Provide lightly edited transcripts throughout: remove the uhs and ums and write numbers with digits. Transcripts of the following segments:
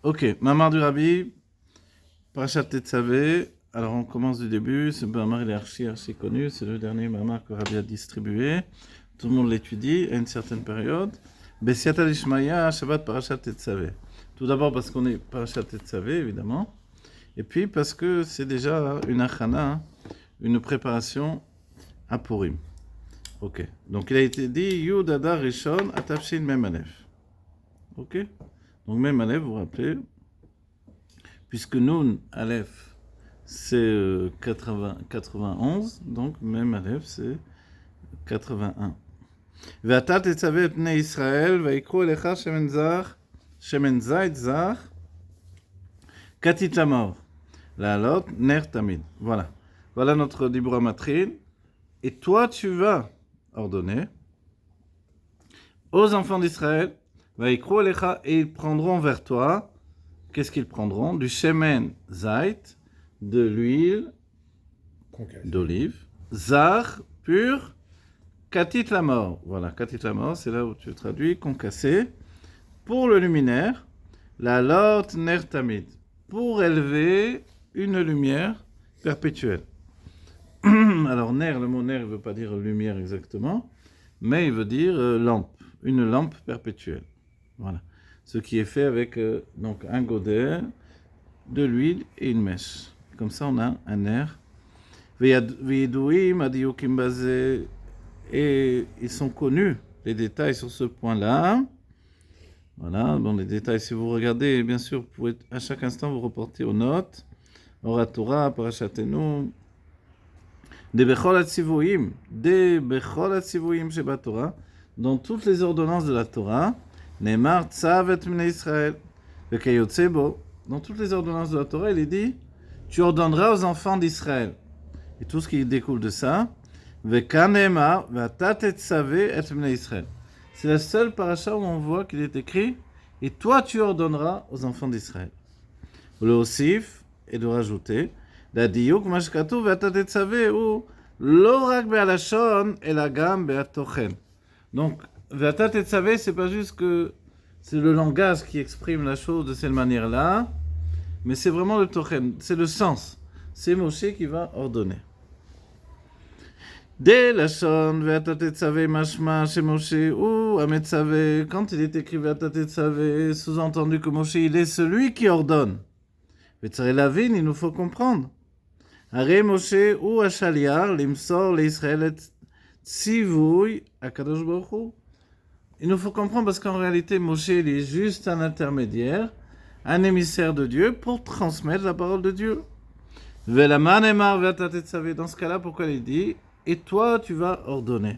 Ok, Mamar du Rabbi, Parashat Tetzavé. Alors on commence du début. Ce Mamar il est archi connu. C'est le dernier Mamar que Rabbi a distribué. Tout le monde l'étudie à une certaine période. Bessiata Lishmaya, Shabbat Parashat Tetzavé. Tout d'abord parce qu'on est Parashat Tetzavé, évidemment. Et puis parce que c'est déjà une achana, une préparation à Purim. Ok. Donc il a été dit Yud Adar Rishon Atafshin Mem Aleph. Ok. Donc Mem Aleph, vous vous rappelez, puisque Nun Aleph c'est 91, donc Mem Aleph c'est 81. ואתה תצווה את בני ישראל ויקחו אליך שמן זית זך כתית למאור לעלות נר תמיד. Voilà notre dibura matrin. Et toi tu vas ordonner aux enfants d'Israël ויקחו אליך, et ils prendront vers toi. Qu'est-ce qu'ils prendront? Du shemen zait, de l'huile d'olive, zar, pur, katit la mort. Voilà, katit la mort, c'est là où tu traduis, concassé. Pour le luminaire, la lot ner tamid, pour élever une lumière perpétuelle. Alors, ner, le mot ner ne veut pas dire lumière exactement, mais il veut dire lampe, une lampe perpétuelle. Voilà. Ce qui est fait avec donc un godet, de l'huile et une mèche. Comme ça, on a un air. Et ils sont connus, les détails sur ce point-là. Voilà, bon, les détails, si vous regardez, bien sûr, vous pouvez à chaque instant vous reporter aux notes. Oratora, Parashatenu. De Bechol Atzivuim, Sheba Torah, dans toutes les ordonnances de la Torah, Neymar Tzav et Mne Israël, Vekeyotsebo, dans toutes les ordonnances de la Torah, il est dit, tu ordonneras aux enfants d'Israël. Et tout ce qui découle de ça, Vekanema, Vata Tetzav et Mne Israël. C'est la seule paracha où on voit qu'il est écrit, et toi tu ordonneras aux enfants d'Israël. Le Osif, et de rajouter, לדיוק מה שכתוב ואתה תצווה הוא לא רק בהלשון אלא גם בתוכן. Donc, ואתה תצווה, c'est pas juste que c'est le langage qui exprime la chose de cette manière-là, mais c'est vraiment le tochen, c'est le sens. C'est Moshe qui va ordonner. Dès לשון ואתה תצווה משמע שמשה הוא המצווה, quand il est écrit ואתה תצווה, sous-entendu que Moshe il est celui qui ordonne. וצריך להבין, il nous faut comprendre. הרי משה הוא השליח למסור לישראל את ציווי הקדוש ברוך הוא. Il nous faut comprendre parce qu'en réalité, Moshe il est juste un intermédiaire, un émissaire de Dieu pour transmettre la parole de Dieu. ולמה נאמר ואתה תצווה, dans ce cas-là, pourquoi il dit et toi tu vas ordonner.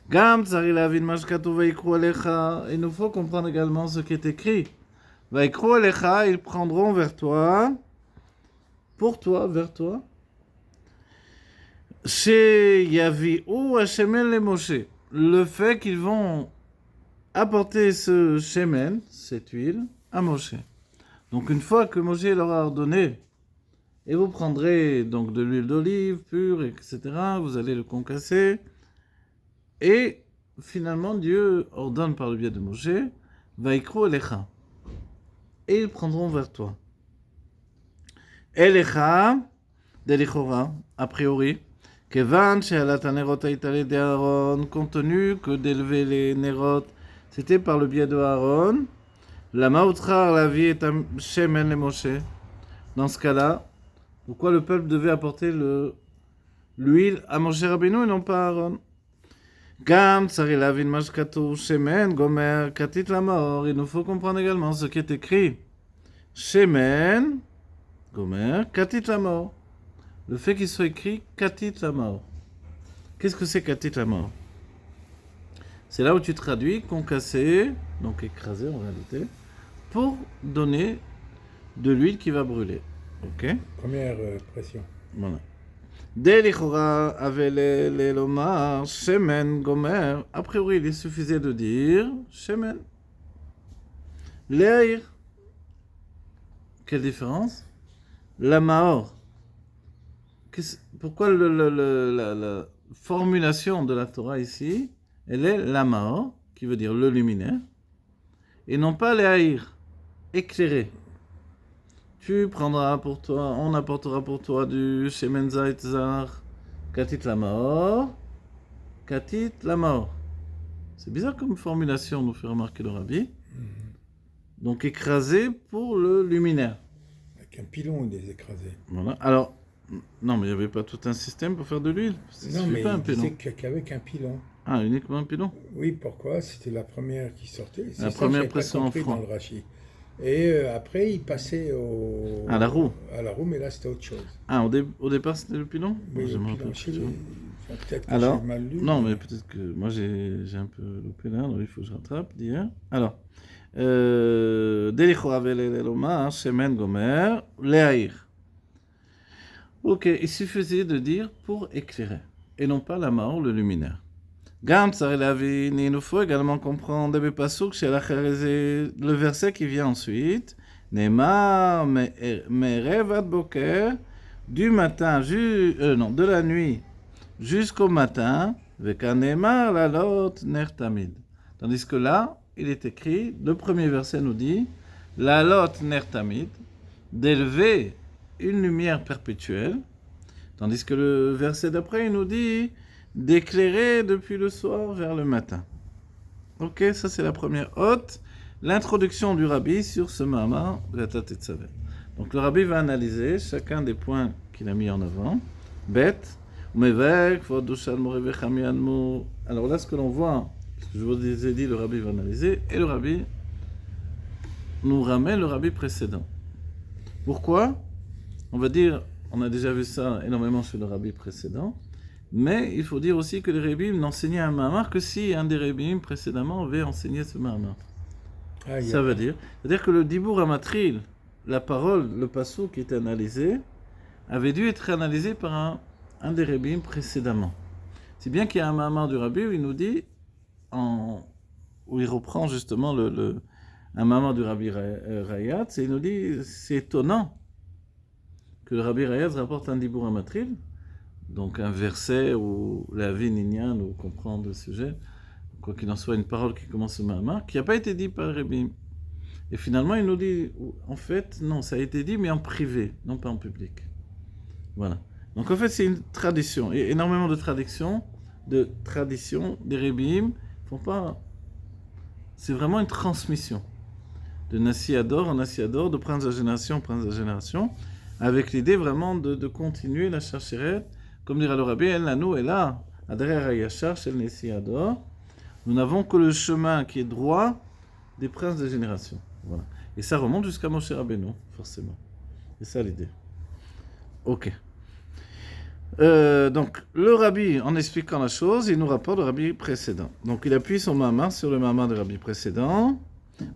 גם צריך להבין מה שכתוב ויקחו עליך, il nous faut comprendre également ce qui est écrit. ויקחו עליך, ils prendront vers toi, pour toi, vers toi, שיביאו השמן למשה, le fait qu'ils vont apporter ce shemen, cette huile, à Moshe. Donc une fois que Moshe leur a ordonné, et vous prendrez donc de l'huile d'olive pure, etc., vous allez le concasser, et finalement Dieu ordonne par le biais de Moshe, ויקחו אליך, et ils prendront vers toi. Elecha, delichora, a priori, kevan she'alat hanerot hayta l'yedei Aaron, compte tenu que d'élever les nerot, c'était par le biais de Aaron, lama utchar lavi et shemen le Moshe. Dans ce cas-là, pourquoi le peuple devait apporter l'huile à Moshe Rabbeinu et non pas à Aaron? Gam tsari lavin ma shekatuv shemen gomer katit lamor. Il nous faut comprendre également ce qui est écrit. Shemen gomer katit lamor. Le fait qu'il soit écrit katit lamor. Qu'est-ce que c'est katit lamor? C'est là où tu traduis concassé, donc écrasé en réalité, pour donner de l'huile qui va brûler. Ok? Première pression. Voilà. Delichora avait les lomar, shemen, gomer. A priori, il suffisait de dire shemen. Leir. Quelle différence? La maor. Pourquoi la formulation de la Torah ici, elle est la maor, qui veut dire le luminaire, et non pas les haïr. éclairé. Tu prendras pour toi, on apportera pour toi du Shemen Zait Zar, Katit la mort, Katit la mort. C'est bizarre comme formulation, nous fait remarquer le Rabbi. Donc écrasé pour le luminaire. Avec un pilon, il les écrasait. Voilà. Alors, non, mais il n'y avait pas tout un système pour faire de l'huile. Non, mais pas un il disait pilon. qu'avec un pilon. Ah, uniquement un pilon. Oui, pourquoi? C'était la première qui sortait. C'est La ça première que j'avais pas pression en compris franc. dans le rachis. Et après, il passait À la roue. À la roue, mais là, c'était autre chose. Ah, au départ, c'était le pilon? Oui, Bon, je le me pilon, rappelle chez plus. les- enfin, peut-être que Alors, j'ai mal lu. non, mais peut-être que moi j'ai un peu loupé là, alors il faut que je rattrape d'hier. Alors, Delichoa veleleloma, Shemen Gomer, Leaïr. Ok, il suffisait de dire pour éclairer, et non pas la mort, le luminaire. Gam tsar lavin, il nous faut également comprendre des pasuk chez la le verset qui vient ensuite. Neymar, merev ad boker, du matin, de la nuit jusqu'au matin, Vekanemar lalot ner tamid. Tandis que là, il est écrit, le premier verset nous dit, lalot ner tamid, d'élever une lumière perpétuelle, tandis que le verset d'après, il nous dit, d'éclairer depuis le soir vers le matin. Ok, ça c'est la première hôte, l'introduction du rabbi sur ce Mahamar de la Tetzavet. Donc le rabbi va analyser chacun des points qu'il a mis en avant. Bête, alors là, ce que l'on voit, ce que je vous ai dit, le rabbi va analyser, et le rabbi nous ramène le rabbi précédent. Pourquoi? On va dire, on a déjà vu ça énormément chez le rabbi précédent, mais il faut dire aussi que les rabbis n'enseignaient un mahamar que si un des rabbis précédemment avait enseigné ce mahamar. Ça veut dire, c'est-à-dire que le Dibur Amatril, la parole, le passou qui était analysé, avait dû être analysé par un des rabbins précédemment. Si bien qu'il y a un mahamar du rabbi où il nous dit, où il reprend justement un mahamar du rabbi Rayatz, et il nous dit, c'est étonnant que le rabbi Rayatz rapporte un Dibur Amatril, donc un verset où la vie Ninyan nous comprend le sujet, quoi qu'il en soit, une parole qui commence au mahamar, qui n'a pas été dit par le rabbi. Et finalement, il nous dit, en fait, non, ça a été dit, mais en privé, non pas en public. Voilà. Donc en fait, c'est une tradition. Et énormément de traditions des Rébim font pas. C'est vraiment une transmission de Nassi Ador en Nassi Ador, de prince à génération en prince à génération, avec l'idée vraiment de continuer la chercheret, comme dira le Rabbi, elle là, nous, et là, Adrer Hayashar, chez le Nassi Ador, nous n'avons que le chemin qui est droit des princes de génération. Voilà. Et ça remonte jusqu'à Moshe Rabbeinu, forcément. C'est ça l'idée. Ok. Donc, le rabbi, en expliquant la chose, il nous rapporte le rabbi précédent. Donc, il appuie son mahamar sur le mahamar du rabbi précédent. Et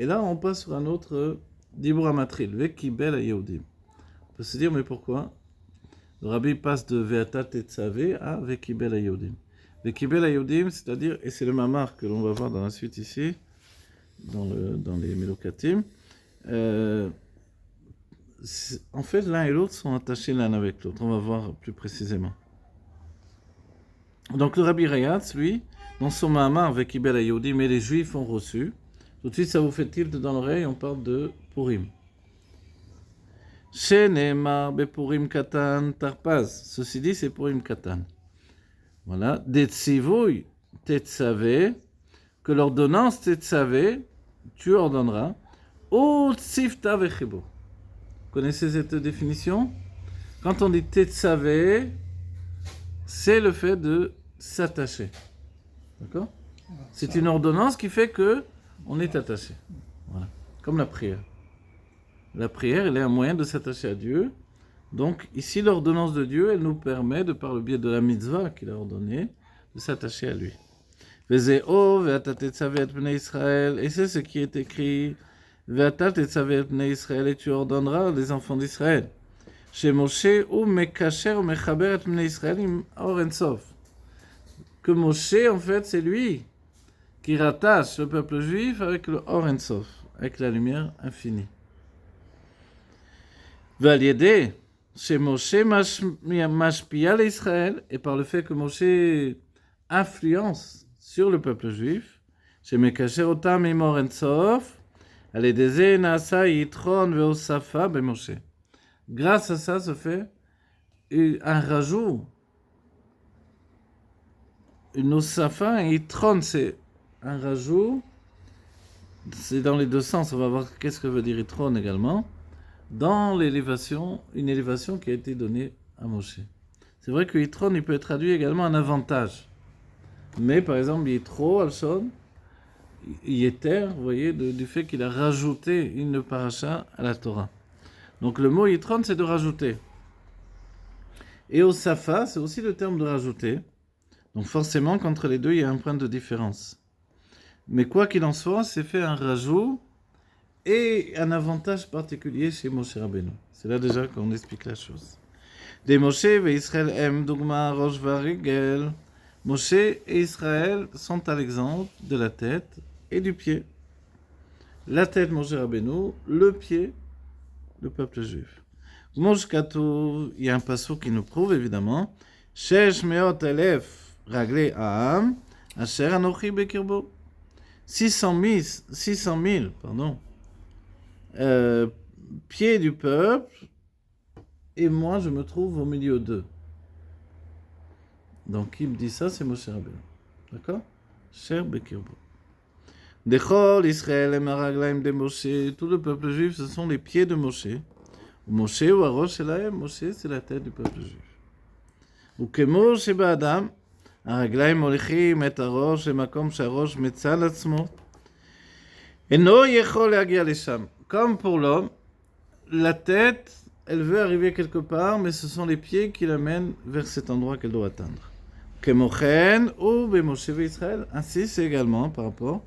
là, on passe sur un autre Dibur Amatril, Vekibel Ayehudim. On peut se dire, mais pourquoi le rabbi passe de Ve'ata Tetzavé à Vekibel Ayehudim. Vekibel Ayehudim, c'est-à-dire, et c'est le mahamar que l'on va voir dans la suite ici, dans les Melokatim, en fait, l'un et l'autre sont attachés l'un avec l'autre. On va voir plus précisément. Donc, le Rabbi Rayatz, lui, dans son Mahamar avec Ibel Ayoudi, mais les Juifs ont reçu. Tout de suite, ça vous fait tilt dans l'oreille, on parle de Purim. Shenemar bePurim Katan Tarpaz. Ceci dit, c'est Purim Katan. Voilà. Detzivouy Tetzavé, que l'ordonnance Tetzavé, tu ordonneras. Ou tzifta vechibo. Connaissez cette définition? Quand on dit tetzavé, c'est le fait de s'attacher. D'accord? C'est une ordonnance qui fait que on est attaché. Voilà. Comme la prière. La prière, elle est un moyen de s'attacher à Dieu. Donc, ici, l'ordonnance de Dieu, elle nous permet, de par le biais de la mitzvah qu'il a ordonnée, de s'attacher à lui. Et c'est ce qui est écrit. Et tu ordonneras les enfants d'Israël. Chez Moshe ou Mekacher ou Mechaber et Israël im Or En Sof. Que Moshe, en fait, c'est lui qui rattache le peuple juif avec le Or En Sof, avec la lumière infinie. Valiédé, chez Moshe Mashpia l'Israël, et par le fait que Moshe influence sur le peuple juif, chez Mekasher Otam et Morensof, Aledeze Nasa Yitron Veosafa Ben Moshe. Grâce à ça se fait un rajout. Une osafa, un Yitron, c'est un rajout. C'est dans les deux sens, on va voir qu'est-ce que veut dire Yitron également. Dans l'élévation, une élévation qui a été donnée à Moshe. C'est vrai que Yitron, il peut être traduit également en avantage. Mais par exemple, Yitro, Alshon, Yeter, vous voyez, du fait qu'il a rajouté une paracha à la Torah. Donc le mot Yitron, c'est de rajouter. Et Osafa, c'est aussi le terme de rajouter. Donc forcément, qu'entre les deux, il y a un point de différence. Mais quoi qu'il en soit, c'est fait un rajout et un avantage particulier chez Moshe Rabbeinu. C'est là déjà qu'on explique la chose. Des Moshe et Israël M. Dogma Rosh Varigel. Moshe et Israël sont à l'exemple de la tête et du pied. La tête, Moshe Rabbeinu, le pied, le peuple juif. Moshe Katou, il y a un passage qui nous prouve évidemment. Shesh meot elef raglé Aham, asher anochi bekirbo. 600 000, pieds du peuple, et moi je me trouve au milieu d'eux. Donc qui me dit ça, c'est Moshe Rabbeinu. D'accord? Cher Bekirbo. Dechol Israël et Maraglaim de Moshe, tout le peuple juif, ce sont les pieds de Moshe. Moshe ou Arosh Elahem, Moshe c'est la tête du peuple juif. Ou Kemo Sheba Adam, Araglaim Olichim et Arosh et Makom Sharosh Metzal Atzmo. Et no Yechol Agia Lesham. Comme pour l'homme, la tête, elle veut arriver quelque part, mais ce sont les pieds qui l'amènent vers cet endroit qu'elle doit atteindre. Kemochen ou Bemoshe et Israël. Ainsi, c'est également par rapport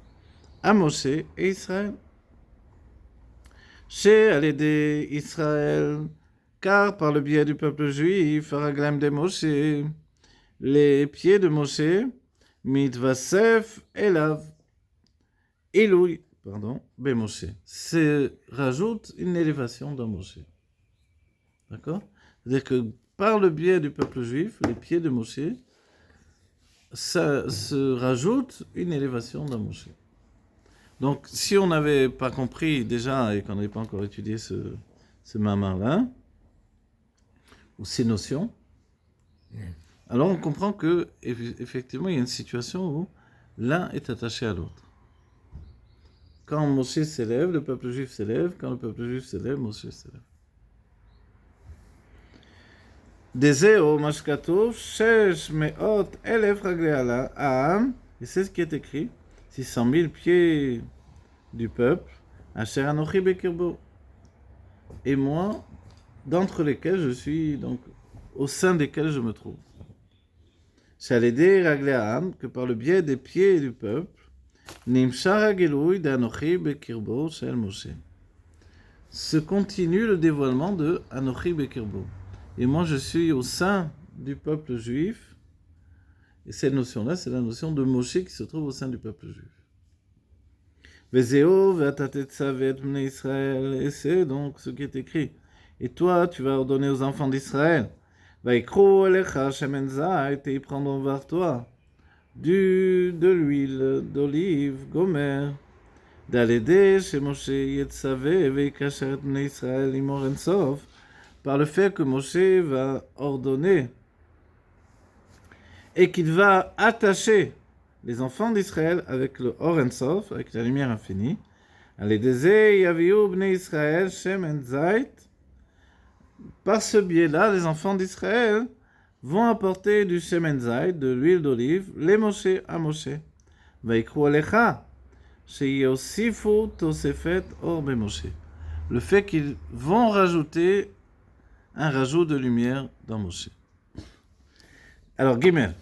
à Moshe et Israël. Chez Alédé Israël, car par le biais du peuple juif, Araglam de Moshe, les pieds de Moshe, Mitvasef Elav, Eloui, Bemoshe, se rajoute une élévation dans Moshe. D'accord? C'est-à-dire que par le biais du peuple juif, les pieds de Moshe, ça se rajoute une élévation dans Moshe. Donc, si on n'avait pas compris déjà et qu'on n'avait pas encore étudié ce mamar-là, ou ces notions, alors on comprend que effectivement il y a une situation où l'un est attaché à l'autre. Quand Moshe s'élève, le peuple juif s'élève. Quand le peuple juif s'élève, Moshe s'élève. Dezeo mashkatov shesh meot elef ragleala Aham, et c'est ce qui est écrit, 600 000 pieds du peuple, asher anochi bekirbo, et moi, d'entre lesquels je suis, donc, au sein desquels je me trouve. Shaledé ragleaham, que par le biais des pieds du peuple, nimshar hagelouy d'anochi bekirbo shel Moshe. Se continue le dévoilement de anochi bekirbo. Et moi, je suis au sein du peuple juif. Et cette notion-là, c'est la notion de Moshe qui se trouve au sein du peuple juif. Vezeo ve'atatetzavet bnei Israël. Et c'est donc ce qui est écrit. Et toi, tu vas ordonner aux enfants d'Israël. Vaikro elecha shemen zayt, et ils prendront vers toi de l'huile d'olive, gomer. D'alédé chez Moshe yetzave ve'ikasher bnei Israël imor ensof. Par le fait que Moshe va ordonner et qu'il va attacher les enfants d'Israël avec le Or Ensof, avec la lumière infinie. Par ce biais-là, les enfants d'Israël vont apporter du Shemen Zayt, de l'huile d'olive, les Moshe à Moshe. Vaikru alecha, sheyosifu tosefet or bemoshe. Le fait qu'ils vont rajouter un rajout de lumière dans Moshe. Alors, Gimel,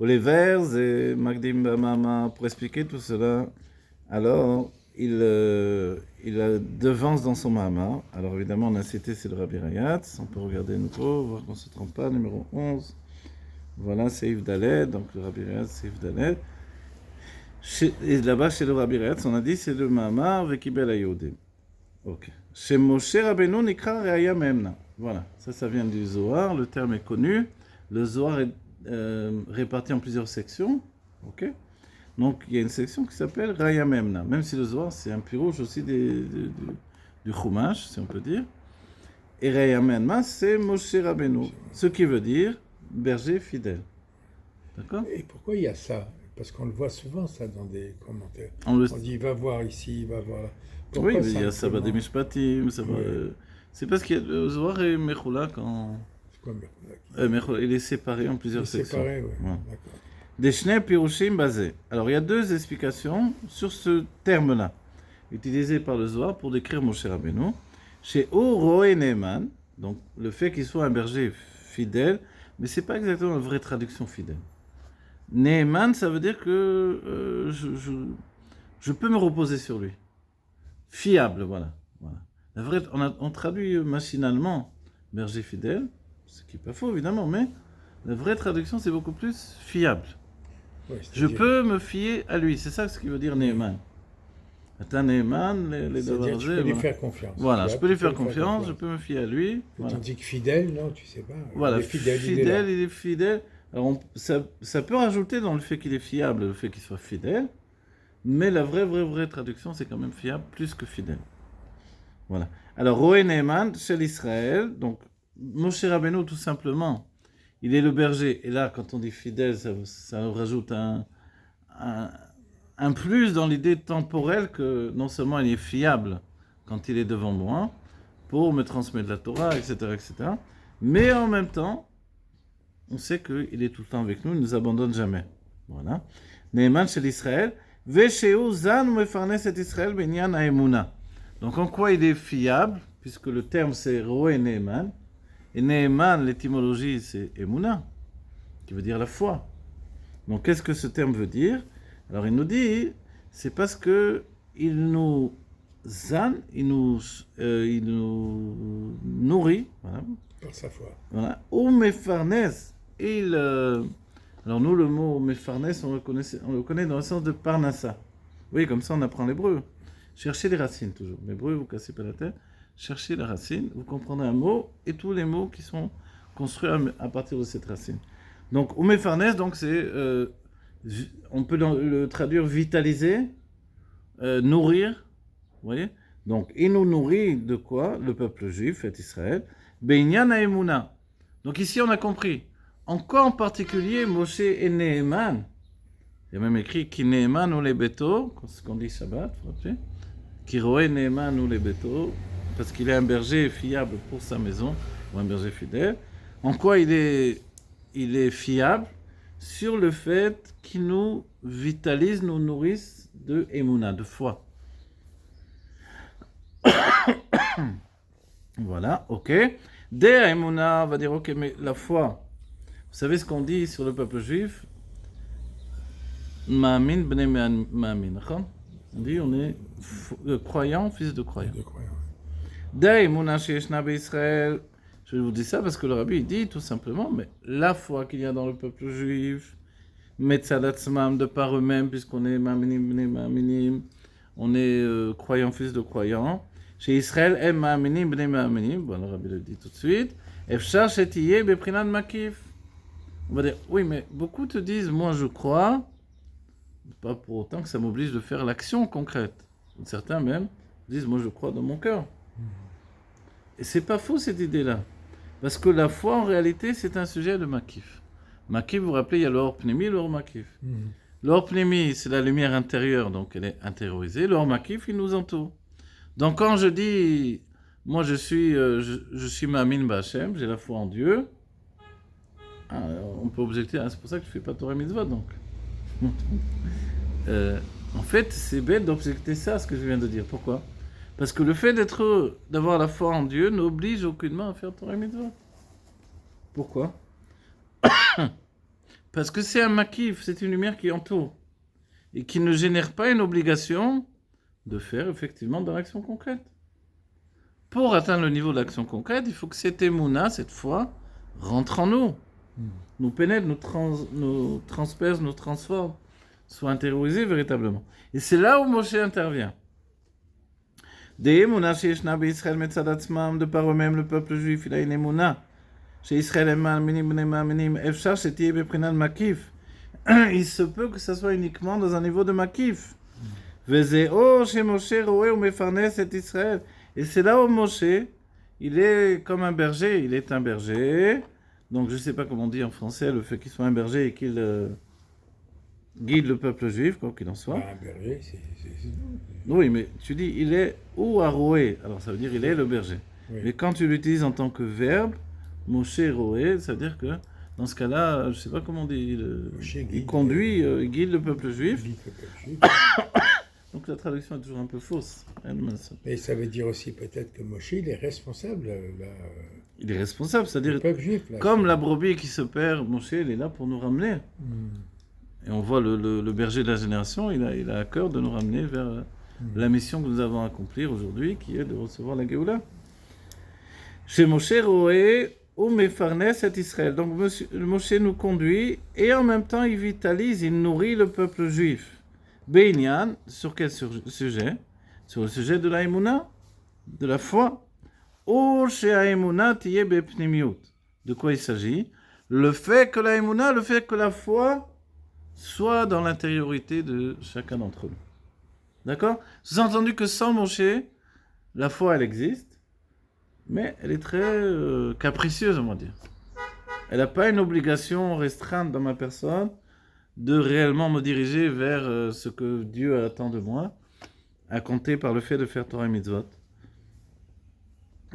les vers et Magdim Bamama, pour expliquer tout cela, alors il devance dans son Mahama. Alors évidemment, on a cité, c'est le Rabbi Rayatz, on peut regarder nouveau, voir qu'on ne se trompe pas, numéro 11. Voilà, c'est Yves Dalet, donc le Rabbi Rayatz, c'est Yves Dalet. Et là-bas, chez le Rabbi Rayatz, on a dit, c'est le Mahama avec Ibel Ayodim. Ok. Chez Moshe Rabbeinu Nikra Reaya Memna. Voilà, ça vient du Zohar, le terme est connu. Le Zohar est réparti en plusieurs sections. Ok. Donc il y a une section qui s'appelle Raya Memna. Même si le Zohar c'est un pirouge aussi du Chumash, si on peut dire. Et Raya Memna c'est Moshe Rabbeinu, ce qui veut dire berger fidèle. D'accord? Et pourquoi il y a ça? Parce qu'on le voit souvent, ça, dans des commentaires. On le... On dit, va voir ici, va voir là. Oui, Pourquoi mais il y a ça va des Mishpatim, ça va... Oui. C'est parce qu'il y a le Zohar et Mechula quand... C'est quoi, Mechula? Mechula, il est séparé en plusieurs C'est sections. séparé, oui. Ouais. D'accord. Des Shnei Pirushim basés. Alors il y a deux explications sur ce terme-là, utilisé par le Zohar pour décrire Moshe Rabbeinu. Chez Roé Neeman, donc le fait qu'il soit un berger fidèle, mais c'est pas exactement une vraie traduction fidèle. Neeman, ça veut dire que je peux me reposer sur lui. Fiable, voilà. La vraie, on traduit machinalement berger fidèle, ce qui n'est pas faux évidemment, mais la vraie traduction c'est beaucoup plus fiable. Ouais, Je peux me fier à lui, c'est ça ce qui veut dire Neeman. Attends, Neeman, les c'est-à-dire que je peux lui faire confiance. Voilà, je peux lui faire Tu peux confiance, je peux me fier à lui. Voilà. Tandis que fidèle, non, tu sais pas. Voilà, Il est fidèle, il est fidèle. Alors ça peut rajouter dans le fait qu'il est fiable, le fait qu'il soit fidèle, mais la vraie traduction, c'est quand même fiable plus que fidèle. Voilà. Alors, Roé Neeman, chez l'Israël, donc Moshe Rabbeinu, tout simplement, il est le berger. Et là, quand on dit fidèle, ça rajoute un plus dans l'idée temporelle que non seulement il est fiable quand il est devant moi, pour me transmettre la Torah, etc., mais en même temps, on sait qu'il est tout le temps avec nous, il ne nous abandonne jamais. Voilà. Neeman chez l'Israël, Vesheu zan mefarnes et Israël benyan haemuna. Donc en quoi il est fiable, puisque le terme c'est Roé Neeman, et Neeman, l'étymologie c'est Emuna, qui veut dire la foi. Donc qu'est-ce que ce terme veut dire? Alors il nous dit, c'est parce que il nous nourrit, voilà, par sa foi. voilà, ou mefarnes, alors nous le mot mefarnes, on le connaît dans le sens de parnassa. Oui, comme ça on apprend l'hébreu. Cherchez les racines toujours. L'hébreu, vous cassez pas la tête. Cherchez la racine, vous comprendrez un mot et tous les mots qui sont construits à partir de cette racine. Donc, Oumefarnes, donc c'est, on peut le traduire vitaliser, nourrir, vous voyez. Donc, il nous nourrit de quoi? Le peuple juif, et Israël. Beinyan haemuna. Donc ici, on a compris. En quoi en particulier Moshe et Neeman? Il y a même écrit Ki Neeman ou les beto, ce qu'on dit Shabbat, vous vous rappelez? Qui roé Neeman ou les beto, parce qu'il est un berger fiable pour sa maison, ou un berger fidèle. En quoi il est fiable? Sur le fait qu'il nous vitalise, nous nourrisse de Emouna, de foi. Voilà, ok. Dès Emouna, on va dire, ok, mais la foi, vous savez ce qu'on dit sur le peuple juif? Ma'amin bnei ma'amin, on dit on est croyant, fils de croyant. Je vous dis ça parce que le rabbi dit tout simplement, mais la foi qu'il y a dans le peuple juif, metzalatzmam, de par eux-mêmes, puisqu'on est ma'aminim bnei ma'aminim, on est croyant, fils de croyant. Chez Israël, em ma'aminim bnei ma'aminim, bon, le rabbi le dit tout de suite, efshar shetiye beprinat makif. On va dire, oui, mais beaucoup te disent, moi je crois, pas pour autant que ça m'oblige de faire l'action concrète. Certains même disent, moi je crois dans mon cœur. Et c'est pas faux cette idée-là. Parce que la foi en réalité c'est un sujet de makif. Makif, vous vous rappelez, il y a l'or pnémi et l'or makif. L'or pnémi c'est la lumière intérieure, donc elle est intériorisée. L'or makif il nous entoure. Donc quand je dis, moi je suis ma'amin b'Hashem, j'ai la foi en Dieu, on peut objecter, c'est pour ça que je ne fais pas Torah Mitzvot donc. En fait, c'est bête d'objecter ça, ce que je viens de dire. Pourquoi? Parce que le fait d'avoir la foi en Dieu n'oblige aucunement à faire Torah Mitzvot. Pourquoi? Parce que c'est un makif, c'est une lumière qui entoure et qui ne génère pas une obligation de faire effectivement dans l'action concrète. Pour atteindre le niveau de l'action concrète, il faut que cette émouna, cette foi, rentre en nous. Nous pénètre, nous transperce, nous transforme, soit intériorisé véritablement. Et c'est là où Moshe intervient. Des émounas chez Yeshna Israël Metzadatzmam, de par eux-mêmes, le peuple juif, il a une émouna. Chez Israël, Emma, Minim, Bnei Ma'aminim, Efshar, Shetiye, Beprinal, Makif. il se peut que ça soit uniquement dans un niveau de Makif. Vezeo chez Moshe roé ou mefarnes et Israël. Et c'est là où Moshe, il est comme un berger. Il est un berger. Donc je ne sais pas comment on dit en français le fait qu'il soit un berger et qu'il guide le peuple juif, quoi qu'il en soit. Bah, un berger, c'est bon. Oui, mais tu dis il est ou aroé. Alors ça veut dire il est le berger. Oui. Mais quand tu l'utilises en tant que verbe, Moshe roé, ça veut dire que dans ce cas-là, je ne sais pas comment on dit, Moshe il guide, conduit, il guide le peuple juif. Guide le peuple juif. Donc la traduction est toujours un peu fausse. Mais ça veut dire aussi peut-être que Moshe, il est responsable, là, Il est responsable, c'est-à-dire le peuple juif. Là, comme la brebis qui se perd, Moshe, il est là pour nous ramener. Et on voit le berger de la génération, il a à cœur de nous ramener vers la mission que nous avons à accomplir aujourd'hui, qui est de recevoir la Géoula. Chez Moshe Roé, ou Mefarnes et Israël. Donc Moshe nous conduit et en même temps il vitalise, il nourrit le peuple juif. Beinian, sur quel sujet? Sur le sujet de la Emouna, de la foi. Ou chez Emouna tiye bepnimiut. De quoi il s'agit? Le fait que la Emouna, le fait que la foi soit dans l'intériorité de chacun d'entre nous. D'accord? Sous-entendu que sans Moshe, la foi elle existe, mais elle est très capricieuse, on va dire. Elle n'a pas une obligation restreinte dans ma personne de réellement me diriger vers ce que Dieu attend de moi, à compter par le fait de faire Torah et Mitzvot.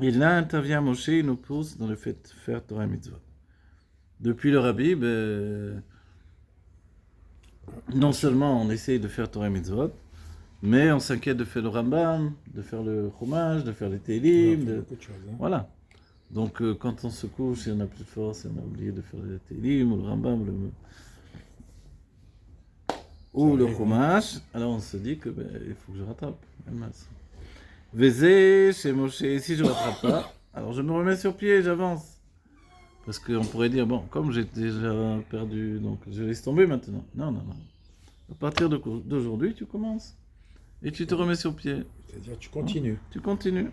Et là intervient Moshe, il nous pousse dans le fait de faire Torah et Mitzvot. Depuis le Rabbi, non seulement on essaye de faire Torah et Mitzvot, mais on s'inquiète de faire le Rambam, de faire le Chumash, de faire les Télim, beaucoup de choses. Hein. Voilà. Donc quand on se couche et on n'a plus de force et on a oublié de faire les Télim ou le Rambam ou le Chumash, alors on se dit que il faut que je rattrape. Vézé chez Moshe, si je ne rattrape pas, alors je me remets sur pied et j'avance. Parce qu'on pourrait dire, bon, comme j'ai déjà perdu, donc je laisse tomber maintenant. Non. À partir d'aujourd'hui, tu commences. Et tu te remets sur pied. C'est-à-dire tu continues. Tu continues.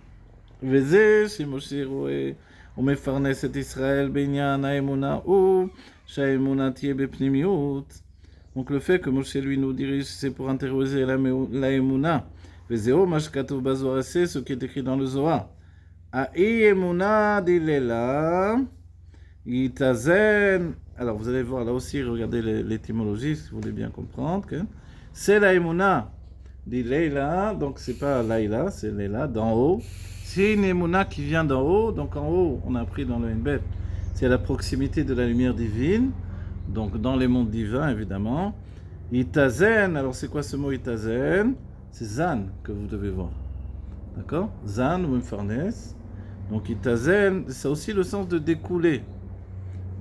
Vézé chez Moshe Roé, on met Farnes et Israël, Benyan, Aemuna, ou Shaemuna Tiye Bepnimiut. Donc le fait que Moshe lui nous dirige, c'est pour interroger la Emuna. Vezeo Mashkatov Bazoar, c'est ce qui est écrit dans le Zohar. Aïe Emuna dilela, Yitazen. Alors vous allez voir là aussi, regardez l'étymologie si vous voulez bien comprendre. Que c'est la Emuna dilela, donc c'est pas Laïla, c'est Leila, d'en haut. C'est une Emuna qui vient d'en haut, donc en haut, on a appris dans le Nbet, c'est à la proximité de la lumière divine. Donc dans les mondes divins, évidemment. Itazen, alors c'est quoi ce mot Itazen? C'est Zan que vous devez voir. D'accord? Zan ou Mfarnes. Donc Itazen, c'est aussi le sens de découler.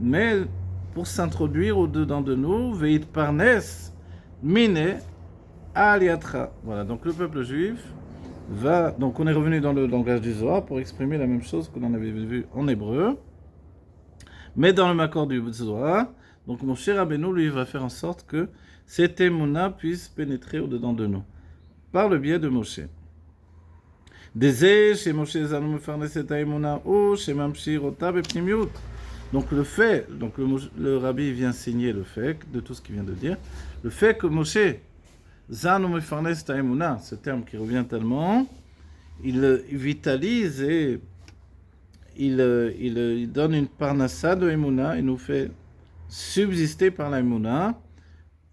Mais pour s'introduire au-dedans de nous, Veit Parnes, Mine, Aliatra. Voilà, donc le peuple juif va. Donc on est revenu dans le langage du Zohar pour exprimer la même chose que l'on avait vu en hébreu. Mais dans le Makor du Zohar. Donc mon cher Rabbeinu, lui, va faire en sorte que cette émouna puisse pénétrer au-dedans de nous, par le biais de Moshe. Désé, chez Moshe Zanou Mefarnes et émouna, ou chez Mamshir Otab et Pnimiut. Donc le fait, donc le Rabbi vient signer le fait de tout ce qu'il vient de dire, le fait que Moshe Zanou Mefarnes et émouna, ce terme qui revient tellement, il vitalise et il donne une parnassa de émouna et nous fait subsister par la Emouna.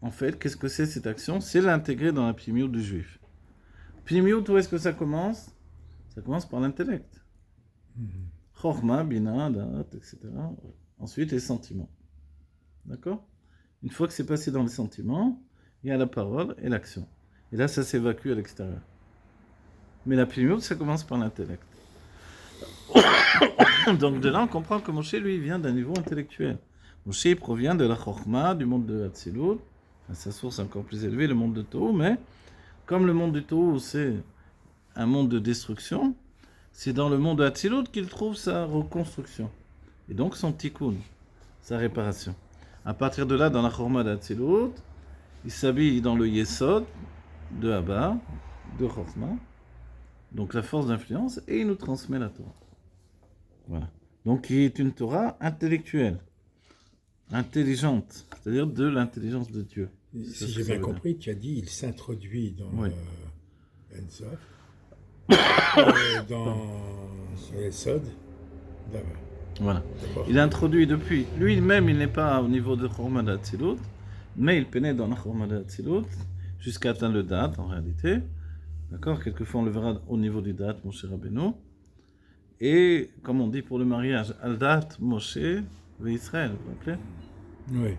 En fait, qu'est-ce que c'est cette action? C'est l'intégrer dans la pnimiut du juif. Pnimiut, où est-ce que ça commence? Ça commence par l'intellect. Chorma, bina, dat, etc. Ensuite, les sentiments. D'accord? Une fois que c'est passé dans les sentiments, il y a la parole et l'action. Et là, ça s'évacue à l'extérieur. Mais la pnimiut, ça commence par l'intellect. Donc de là, on comprend que Moshe, lui, vient d'un niveau intellectuel. Moshe provient de la Chorma, du monde de Hatzilut, à sa source encore plus élevée, le monde de Tohu, mais comme le monde du Tohu, c'est un monde de destruction, c'est dans le monde de Hatzilut qu'il trouve sa reconstruction, et donc son tikkun, sa réparation. À partir de là, dans la Chorma de Hatzilut, il s'habille dans le Yesod de Abba, de Chorma, donc la force d'influence, et il nous transmet la Torah. Voilà. Donc, qui est une Torah intellectuelle. intelligente, c'est-à-dire de l'intelligence de Dieu. Si j'ai bien compris, tu as dit il s'introduit dans Oui. le Ensof, dans Yesod. Voilà. D'accord. Il introduit depuis, lui-même, il n'est pas au niveau de Chorma d'Atzilut, mais il pénètre dans la Chorma d'Atzilut jusqu'à atteindre le Date, en réalité. D'accord. Quelquefois, on le verra au niveau du Date, Moshe Rabbeinu. Et, comme on dit pour le mariage, Al Date Moshe et Israël, vous vous rappelez? Oui.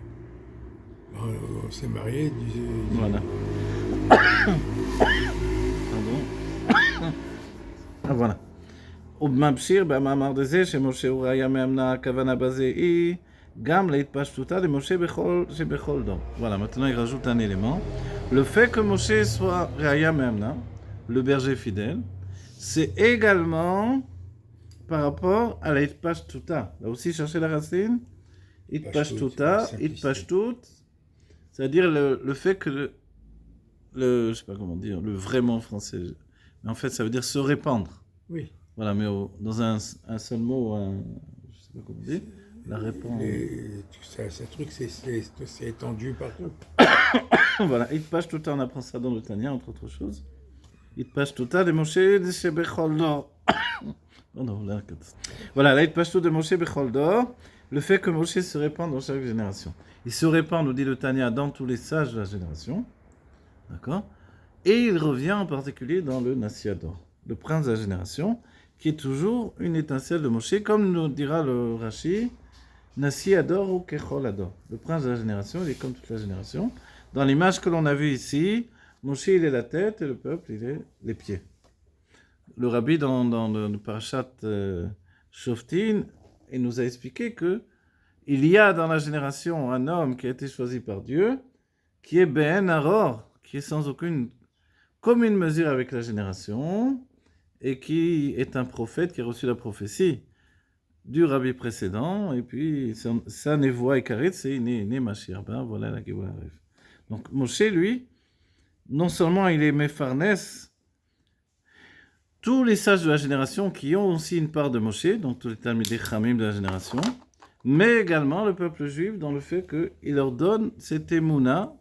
On s'est mariés. Voilà. Pardon. Ah, voilà. ובמבשיר במאמר דזה שמשה הוא ראיה מאמנה הכוונה בזה היא גם להתפשטותה למשה שבכל דור. Voilà, maintenant il rajoute un élément. Le fait que Moshe soit ראיה מאמנה, le berger fidèle, c'est également par rapport à l'itpashtuta. Là aussi, cherchez la racine. Itpashtuta, itpashtut, c'est-à-dire le fait que je sais pas comment dire, le vrai mot français, mais en fait ça veut dire se répandre. Oui. Voilà, mais dans un seul mot, je sais pas comment dire, la réponse. Ce truc, c'est étendu partout. Voilà, Itpashtuta, on apprend ça dans le Tanya, entre autres choses. Itpashtuta de Moshe de Shebechol Dor. Oh non, là, voilà, la Itpashtuta de Moshe Bechol Dor, le fait que Moshe se répande dans chaque génération. Il se répand, nous dit le Tanya, dans tous les sages de la génération. D'accord? Et il revient en particulier dans le Nassiador, le prince de la génération, qui est toujours une étincelle de Moshe, comme nous dira le Rashi, Nassiador ou Kechol Ador. Le prince de la génération, il est comme toute la génération. Dans l'image que l'on a vue ici, Moshe, il est la tête et le peuple, il est les pieds. Le Rabbi, dans le Parashat Shoftin, il nous a expliqué que il y a dans la génération un homme qui a été choisi par Dieu, qui est Ben Aror, qui est sans aucune commune mesure avec la génération, et qui est un prophète qui a reçu la prophétie du Rabbi précédent, et puis sa névoie écarite, c'est Né Mashiach. Ben, voilà la Géoula arrive. Donc Moshe, lui, non seulement il est Mefarnes, tous les sages de la génération qui ont aussi une part de Moshe, donc tous les Talmidei Chamim de la génération, mais également le peuple juif dans le fait qu'il leur donne cette émouna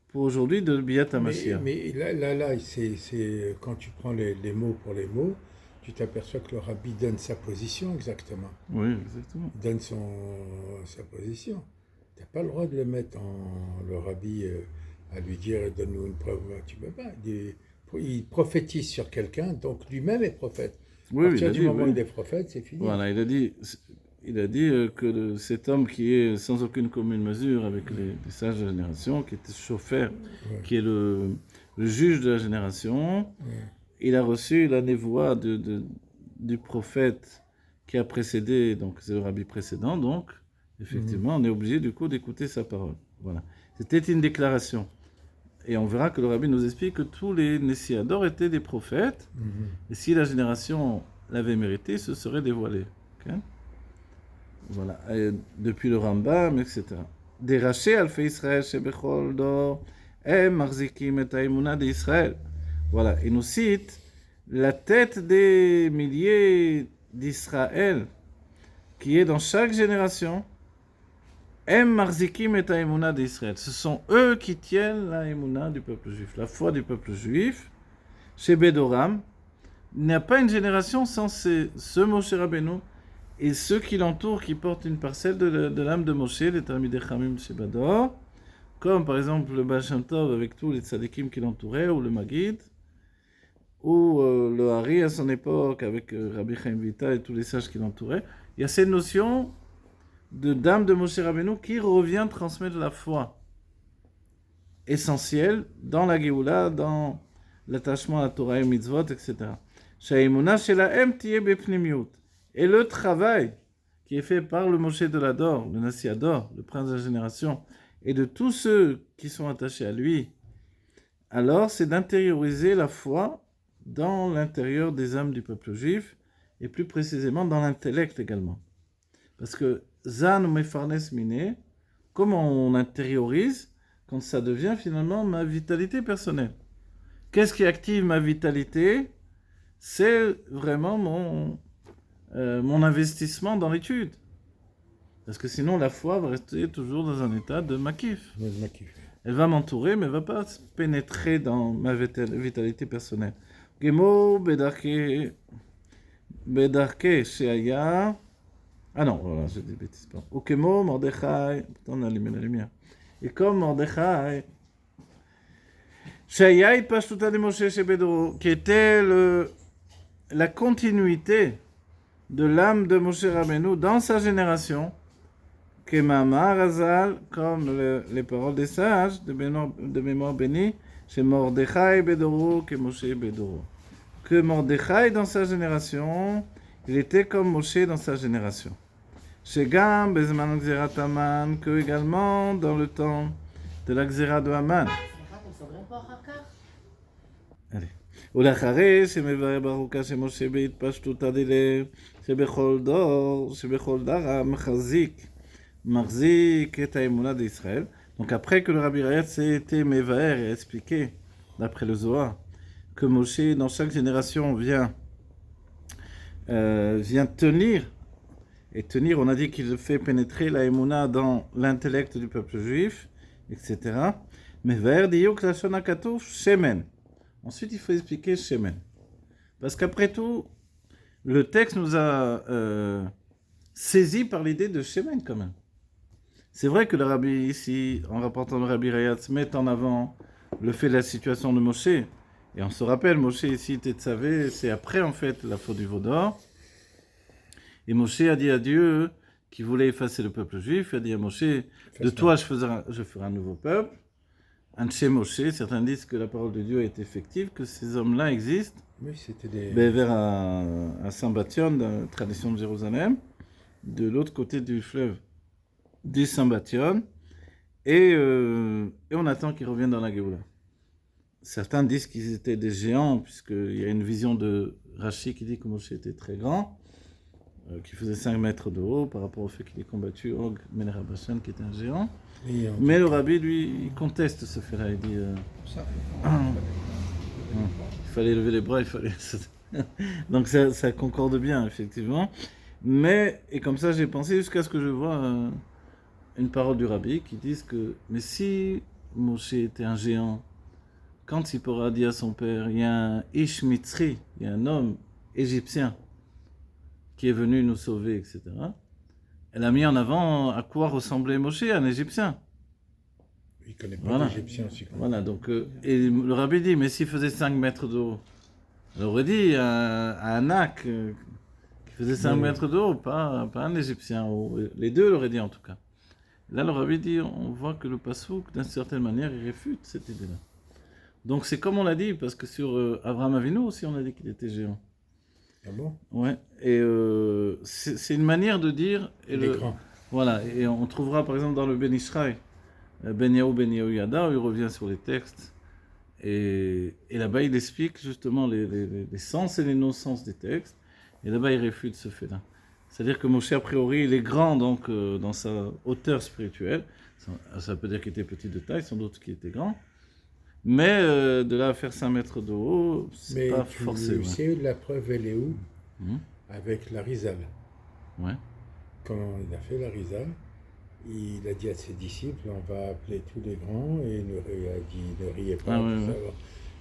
pour aujourd'hui de Biyat HaMashiach. Mais là c'est quand tu prends les mots pour les mots, tu t'aperçois que le rabbi donne sa position exactement. Oui, exactement. Il donne sa position. Tu n'as pas le droit de le mettre le rabbi à lui dire donne-nous une preuve. Tu ne peux pas. Il prophétise sur quelqu'un, donc lui-même est prophète. Oui, à partir du moment où oui. il est prophète, c'est fini. Voilà, il a dit que cet homme qui est sans aucune commune mesure avec les sages de la génération, qui était chauffeur, qui est le juge de la génération, il a reçu la névoie du prophète qui a précédé, donc c'est le rabbi précédent, donc effectivement on est obligé du coup d'écouter sa parole. Voilà. C'était une déclaration. Et on verra que le rabbi nous explique que tous les Nessiador étaient des prophètes, et si la génération l'avait mérité, ce serait dévoilé. Okay? Voilà, et depuis le Rambam, etc. Des rachés alfei Israël shebechol dor, em marzikim et haïmouna d'Israël. Voilà, il nous cite la tête des milliers d'Israël qui est dans chaque génération. Em marzikim et haïmouna d'Israël. Ce sont eux qui tiennent la haïmouna du peuple juif, la foi du peuple juif. Chez Bedoram, il n'y a pas une génération sans ce Moshe Rabbeinu et ceux qui l'entourent, qui portent une parcelle de l'âme de Moshe, les Talmidei Chamim Shebador, comme par exemple le Baal Shem Tov avec tous les tzadikim qui l'entouraient, ou le Maggid, ou le Hari à son époque avec Rabbi Chaim Vital et tous les sages qui l'entouraient. Il y a cette notion de dame de Moshe Rabbeinu qui revient transmettre la foi essentielle dans la Géoula, dans l'attachement à la Torah et mitzvot, etc. Sha'imuna shelahem tiye bepnimiut. Et le travail qui est fait par le Moshe de l'Ador, le Nassiador, le prince de la génération, et de tous ceux qui sont attachés à lui, alors c'est d'intérioriser la foi dans l'intérieur des âmes du peuple juif, et plus précisément dans l'intellect également. Parce que Zan ou Mefarnes Mine, comment on intériorise quand ça devient finalement ma vitalité personnelle. Qu'est-ce qui active ma vitalité? C'est vraiment mon investissement dans l'étude. Parce que sinon, la foi va rester toujours dans un état de makif. Moi, je m'acquitte. Elle va m'entourer, mais elle ne va pas pénétrer dans ma vitalité personnelle. Gemo, Bedarke, Sheaya. Ah non, voilà, j'ai des bêtises. Okemo, Mordechai. Putain, on a allumé la lumière. Et comme Mordechai, Sheaya, Pashtuta de Moshe Shebedoro, qui était la continuité de l'âme de Moshe Rabbeinu dans sa génération, Kemama Razal, comme les paroles des sages de mémoire bénie, chez Mordechai Bedoro, que Moshe Bedoro. Que Mordechai dans sa génération, il était comme Moshe dans sa génération. Chez Gam, Bezman Xerat Aman, que également dans le temps de la Xera de Aman. Allez. ולאחרי שמבאר בארוכה שמשה בהתפשטות הדילה שבכל דור מחזיק את האמונה d'Israël. Donc après que le Rabbi Rayat s'est été mévaer et expliqué, d'après le Zohar, que Moshe dans chaque génération vient tenir, et tenir, on a dit qu'il fait pénétrer la émouna dans l'intellect du peuple juif, etc. Mévaer diyuk lashon hakatuv shemen. Ensuite, il faut expliquer Shemen. Parce qu'après tout, le texte nous a saisi par l'idée de Shemen quand même. C'est vrai que le Rabbi ici, en rapportant le Rabbi Rayat, met en avant le fait de la situation de Moshe. Et on se rappelle, Moshe ici, Tetzavé, c'est après en fait la faute du veau d'or. Et Moshe a dit à Dieu qu'il voulait effacer le peuple juif. Il a dit à Moshe, de toi je ferai un nouveau peuple. Anche Moshe, certains disent que la parole de Dieu est effective, que ces hommes-là existent. Oui, c'était des... Vers à Saint-Bation, dans la tradition de Jérusalem, de l'autre côté du fleuve, du Saint-Bation, et on attend qu'ils reviennent dans la Géoula. Certains disent qu'ils étaient des géants, puisqu'il y a une vision de Rashi qui dit que Moshe était très grand, qui faisait 5 mètres de haut, par rapport au fait qu'il ait combattu Og Melech HaBashan, qui était un géant. Mais le Rabbi, lui, il conteste ce fait-là. Il dit il fallait lever les bras, il fallait. Donc ça concorde bien, effectivement. Mais, et comme ça, j'ai pensé jusqu'à ce que je vois une parole du Rabbi qui dit que, mais si Moshe était un géant, quand Tzipora dit à son père, il y a un Ish Mitzri, il y a un homme égyptien qui est venu nous sauver, etc. Elle a mis en avant à quoi ressemblait Moshe, un Égyptien. Il ne connaît pas l'Égyptien aussi. Voilà, donc, et le Rabbi dit, mais s'il faisait 5 mètres de haut, elle aurait dit à Anak qui faisait 5 mètres de haut, pas un Égyptien, les deux l'auraient dit en tout cas. Là, le Rabbi dit, on voit que le Passouk, d'une certaine manière, il réfute cette idée-là. Donc c'est comme on l'a dit, parce que sur Abraham Avinu aussi, on a dit qu'il était géant. Ah bon? Ouais, et c'est une manière de dire... Il est grand. Voilà, et on trouvera par exemple dans le Ben Ishraï, Ben Yahu où il revient sur les textes, et là-bas il explique justement les sens et les non-sens des textes, et là-bas il réfute ce fait-là. C'est-à-dire que Moshe, a priori, il est grand donc dans sa hauteur spirituelle, ça peut dire qu'il était petit de taille, sans doute qu'il était grand, mais de là à faire 5 mètres de haut, c'est pas forcé. Mais tu sais, la preuve, elle est où? Avec l'Arizal. Ouais. Quand il a fait l'Arizal, il a dit à ses disciples, on va appeler tous les grands, et il a dit, ne riez pas.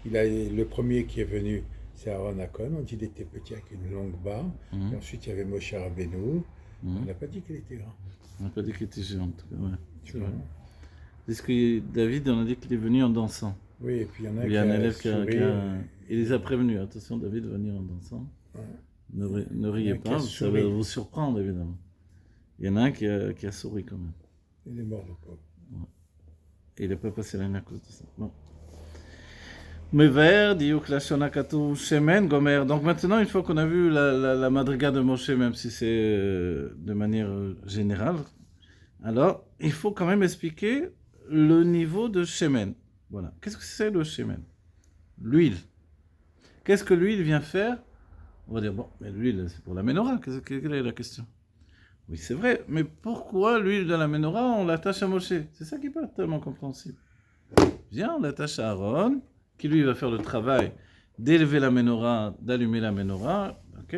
Le premier qui est venu, c'est Aaron Akon, on dit qu'il était petit avec une longue barbe, et ensuite il y avait Moshe Rabbeinu, on n'a pas dit qu'il était grand. On n'a pas dit qu'il était géant, en tout cas, ouais. Tu vois. Parce que David, on a dit qu'il est venu en dansant. Oui, et puis il y a un élève qui il les a prévenus, attention David va venir en dansant. Ouais. Ne riez pas, ça va vous surprendre évidemment. Il y en a un qui a souri quand même. Il est mort le pauvre. Ouais. Et il n'a pas passé l'année à cause de ça. Bon. Mever, Diouk Lashon Katuv Shemen, Gomer. Donc maintenant, une fois qu'on a vu la madriga de Moshe, même si c'est de manière générale, alors il faut quand même expliquer le niveau de Shemen. Voilà. Qu'est-ce que c'est le Shemen? L'huile. Qu'est-ce que l'huile vient faire? On va dire, bon, mais l'huile, c'est pour la menorah. Quelle est la question? Oui, c'est vrai, mais pourquoi l'huile de la menorah, on l'attache à Moshe? C'est ça qui n'est pas tellement compréhensible. Viens, on l'attache à Aaron, qui lui va faire le travail d'élever la menorah, d'allumer la menorah, ok?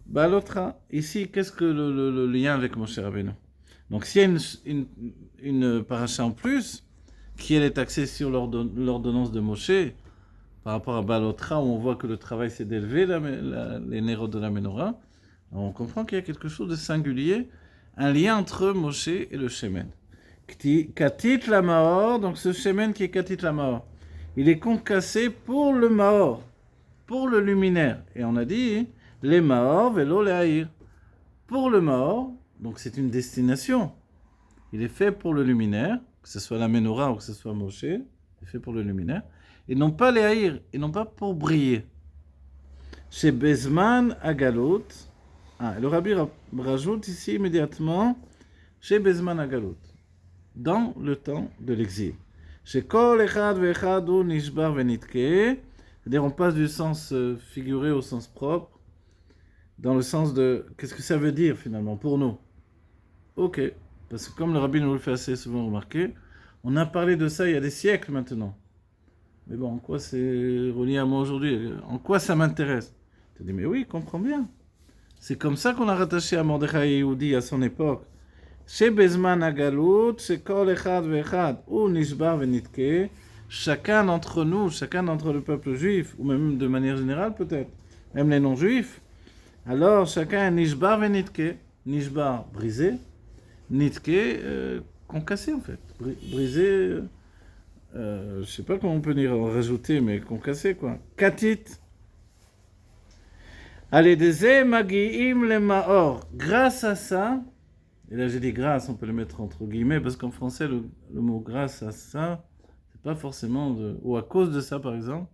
Bah l'autre, ici, qu'est-ce que le lien avec Moshe Rabbeinu? Donc s'il y a une paracha en plus, qui elle est axée sur l'ordonnance de Moshe, par rapport à Balotra, où on voit que le travail c'est d'élever les nérodes de la menorah, on comprend qu'il y a quelque chose de singulier, un lien entre Moshe et le Shemen. Katit la Maor, donc ce Shemen qui est Katit la Maor, il est concassé pour le Maor, pour le luminaire. Et on a dit, les Maor, Velo, les Haïr. Pour le Maor, donc c'est une destination. Il est fait pour le luminaire, que ce soit la menorah ou que ce soit Moshe, il est fait pour le luminaire. Et non pas les Haïr, et non pas pour briller. Chez Bezman Agalot, le Rabbi rajoute ici immédiatement, chez Bezman Agalot, dans le temps de l'exil. Chez Kol Echad Vechad ou Nishbar Venitke, c'est-à-dire on passe du sens figuré au sens propre, dans le sens de qu'est-ce que ça veut dire finalement pour nous. Ok, parce que comme le Rabbi nous le fait assez souvent remarquer, on a parlé de ça il y a des siècles maintenant. Mais bon, en quoi c'est relié à moi aujourd'hui? En quoi ça m'intéresse? Tu dis, mais oui, comprends bien. C'est comme ça qu'on a rattaché à Mordechai Yehudi à son époque. Chez Bezman Agalut, chez Kol Echad Vechad, ou Nishbar Venitke, chacun d'entre nous, chacun d'entre le peuple juif, ou même de manière générale peut-être, même les non-juifs, alors chacun est Nishbar Venitke. Nishbar, brisé. Nitke, concassé en fait. Brisé, je sais pas comment on peut dire rajouter, mais concassé quoi. Katit. Allez, des magi'im le maor. Grâce à ça, et là j'ai dit grâce, on peut le mettre entre guillemets, parce qu'en français, le mot grâce à ça, c'est pas forcément ou à cause de ça par exemple.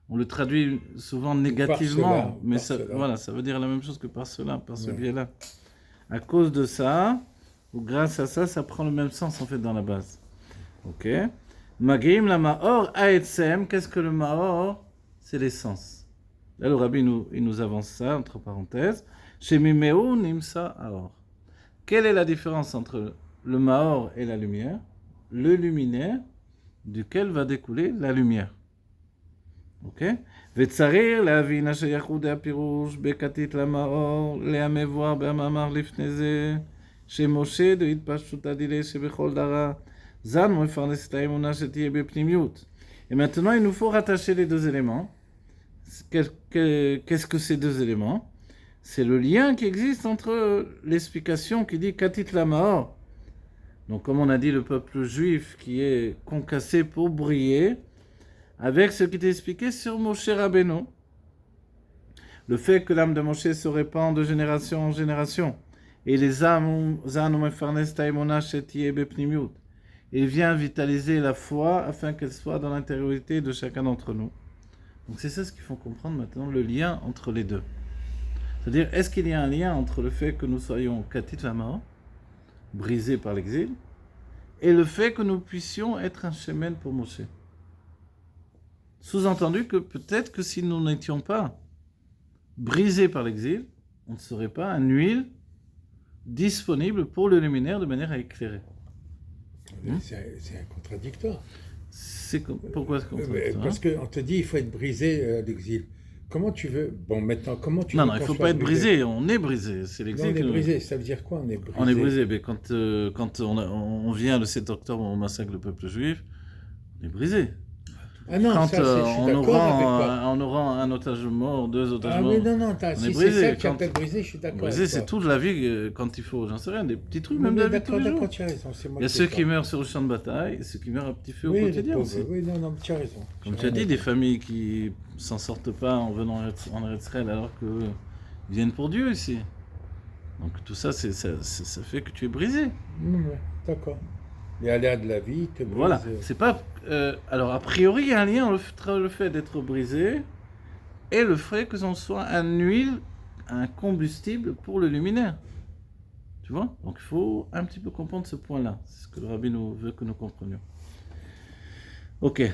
On le traduit souvent négativement, mais ça, voilà, ça veut dire la même chose que par cela, par ce biais-là. À cause de ça, ou grâce à ça, ça prend le même sens en fait dans la base. Ok. Magi'im la maor aetsem. Qu'est-ce que le maor? C'est l'essence. Là, le Rabbi il nous avance ça, entre parenthèses. Chez Mimeu Nimsa Aor. Quelle est la différence entre le Maor et la lumière? Le luminaire, duquel va découler la lumière. Ok? Vetzarir להבין השייכות הפירוש בכתית למאור, להמבואר במאמר לפני זה, שמשה דהתפשטות הדילי שבכל דרה, זן מפרנס את האמונה שתהיה בפנימיות. Et maintenant, il nous faut rattacher les deux éléments. Qu'est-ce que ces deux éléments? C'est le lien qui existe entre l'explication qui dit Katit la Maor. Donc, comme on a dit, le peuple juif qui est concassé pour briller, avec ce qui est expliqué sur Moshe Rabbeinu. Le fait que l'âme de Moshe se répand de génération en génération. Et les âmes, il vient vitaliser la foi afin qu'elle soit dans l'intériorité de chacun d'entre nous. Donc c'est ça ce qu'il faut comprendre maintenant, le lien entre les deux. C'est-à-dire, est-ce qu'il y a un lien entre le fait que nous soyons katit lama, brisés par l'exil, et le fait que nous puissions être un shemen pour Moshe? Sous-entendu que peut-être que si nous n'étions pas brisés par l'exil, on ne serait pas un huile disponible pour le luminaire de manière à éclairer. C'est un contradictoire. Pourquoi c'est contradictoire? Parce qu'on te dit il faut être brisé à l'exil. Comment tu veux... Bon, maintenant, comment tu veux... Non, il ne faut pas être brisé, on est brisé. C'est l'exil. Non, on est brisé, ça veut dire quoi on est brisé? On est brisé, mais quand on vient le 7 octobre, on massacre le peuple juif, on est brisé. Ah non, quand ça, je suis d'accord avec toi. On aura un otage mort, 2 otages morts. Ah oui, non, si c'est ça que tu appelles brisé, je suis d'accord. Brisé, c'est toute la vie quand il faut, j'en sais rien, des petits trucs, même de la vie tous les jours. D'accord, tu as raison. Il y a ceux qui meurent sur le champ de bataille, et ceux qui meurent à petit feu au quotidien aussi. Oui, non, tu as raison. Comme tu as dit, des familles qui s'en sortent pas en venant en Eretz Israël alors qu'ils viennent pour Dieu ici. Donc tout ça, ça fait que tu es brisé. D'accord. Les aléas de la vie te brisent. Voilà, c'est pas... alors, a priori, il y a un lien entre le fait d'être brisé et le fait que l'on soit un huile, un combustible pour le luminaire. Tu vois? Donc, il faut un petit peu comprendre ce point-là. C'est ce que le Rabbi nous veut que nous comprenions. Ok.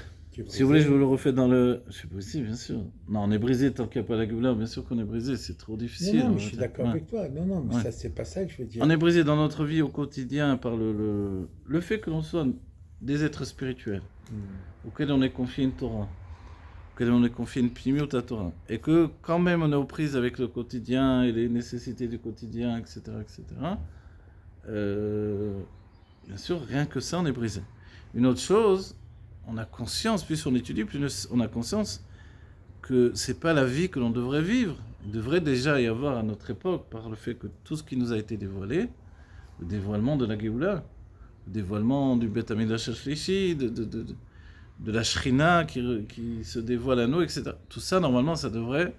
Si vous voulez, je vous le refais dans le... Je sais pas si, bien sûr. Non, on est brisé tant qu'il n'y a pas la Géoula. Bien sûr qu'on est brisé, c'est trop difficile. Non, mais je suis d'accord avec toi. Non, mais ça, c'est pas ça que je veux dire. On est brisé dans notre vie au quotidien par le fait que l'on soit des êtres spirituels, auxquels on est confié une Torah, auxquels on est confié une Pnimiut à Torah, et que quand même on est aux prises avec le quotidien et les nécessités du quotidien, etc., etc., bien sûr, rien que ça, on est brisé. Une autre chose, on a conscience, plus on étudie, plus on a conscience que c'est pas la vie que l'on devrait vivre. Il devrait déjà y avoir à notre époque, par le fait que tout ce qui nous a été dévoilé, le dévoilement de la Géoula, le dévoilement du Beth Amidash Shlishi, de la Shrina qui se dévoile à nous, etc. Tout ça, normalement, ça devrait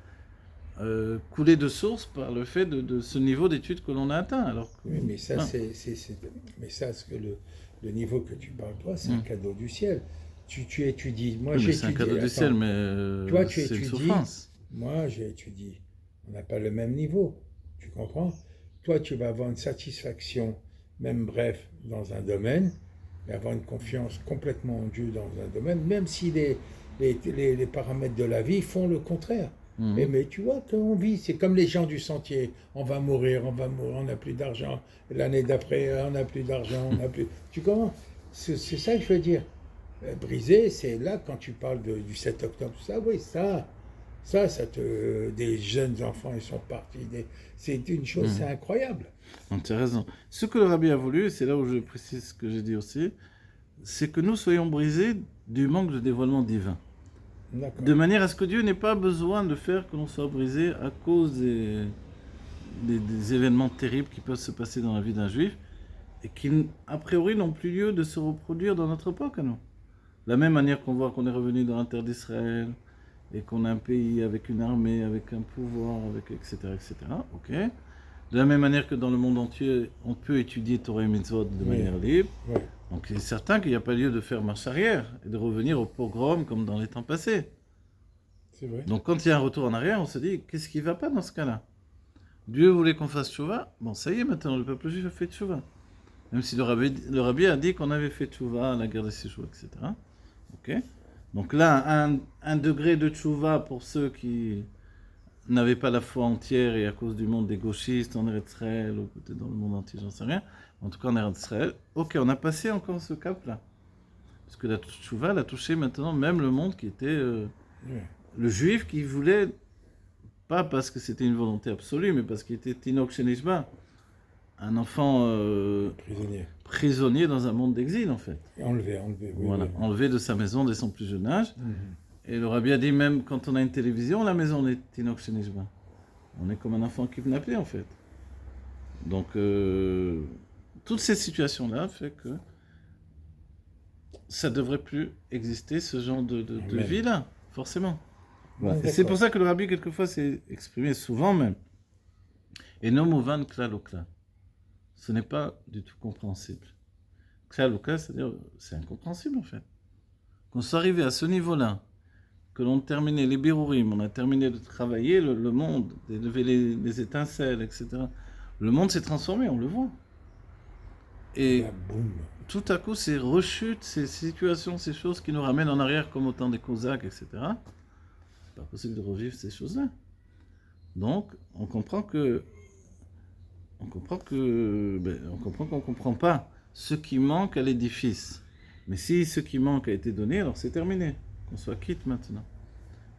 couler de source par le fait de ce niveau d'études que l'on a atteint. Alors que, Oui, mais ça, mais ça, le niveau que tu parles, toi, c'est un cadeau du ciel. Tu étudies. Moi, oui, j'ai c'est un étudié. cadeau du Attends, ciel, mais toi, tu c'est une étudies. souffrance. Moi, j'ai étudié. On n'a pas le même niveau. Tu comprends? Toi, tu vas avoir une satisfaction, même bref, dans un domaine, et avoir une confiance complètement en Dieu dans un domaine, même si les paramètres de la vie font le contraire. Mais tu vois qu'on vit, c'est comme les gens du sentier. On va mourir, on n'a plus d'argent. L'année d'après, on n'a plus d'argent, on n'a plus. Tu comprends? C'est ça que je veux dire. Brisé, c'est là quand tu parles du 7 octobre. Ça, oui, des jeunes enfants, ils sont partis. C'est une chose, c'est incroyable. Donc, tu as raison. Ce que le rabbi a voulu, et c'est là où je précise ce que j'ai dit aussi, c'est que nous soyons brisés du manque de dévoilement divin. D'accord. De manière à ce que Dieu n'ait pas besoin de faire que l'on soit brisé à cause des événements terribles qui peuvent se passer dans la vie d'un juif et qui, a priori, n'ont plus lieu de se reproduire dans notre époque à nous. De la même manière qu'on voit qu'on est revenu dans la terre d'Israël et qu'on a un pays avec une armée, avec un pouvoir, avec etc., etc. Ok. De la même manière que dans le monde entier, on peut étudier Torah et Mitzvot de manière libre. Oui. Donc il est certain qu'il n'y a pas lieu de faire marche arrière et de revenir au pogrom comme dans les temps passés. C'est vrai. Donc quand il y a un retour en arrière, on se dit, qu'est-ce qui ne va pas dans ce cas-là? Dieu voulait qu'on fasse tchouva. Bon, ça y est, maintenant, le peuple juif a fait tchouva. Même si le rabbi a dit qu'on avait fait tchouva à la guerre des 6 jours, etc. Ok. Donc là, un degré de tchouva pour ceux qui n'avaient pas la foi entière et à cause du monde des gauchistes en Eretz Israël ou peut-être dans le monde entier, j'en sais rien. En tout cas en Eretz Israël. Ok, on a passé encore ce cap-là. Parce que la tchouva, elle a touché maintenant même le monde qui était le juif qui voulait, pas parce que c'était une volonté absolue, mais parce qu'il était Tinok Shenishba, un enfant prisonnier dans un monde d'exil en fait. Enlevé. Oui, voilà, oui. enlevé de sa maison dès son plus jeune âge. Et le rabbi a dit même quand on a une télévision, la maison est Tinok Shenishba. On est comme un enfant kidnappé en fait. Donc toutes ces situations-là fait que ça ne devrait plus exister ce genre de vie-là, forcément. Voilà. Et c'est pour ça que le rabbi quelquefois s'est exprimé souvent même. Et non mouvan klal ukla. Ce n'est pas du tout compréhensible. Klal ukla, c'est-à-dire c'est incompréhensible en fait. Qu'on soit arrivé à ce niveau-là, que l'on terminait les birourim, on a terminé de travailler le monde, d'élever les étincelles, etc. Le monde s'est transformé, on le voit. Et tout à coup, ces rechutes, ces situations, ces choses qui nous ramènent en arrière comme au temps des Cosaques, etc. C'est pas possible de revivre ces choses-là. Donc, on comprend qu'on ne comprend pas ce qui manque à l'édifice. Mais si ce qui manque a été donné, alors c'est terminé. Qu'on soit quitte maintenant.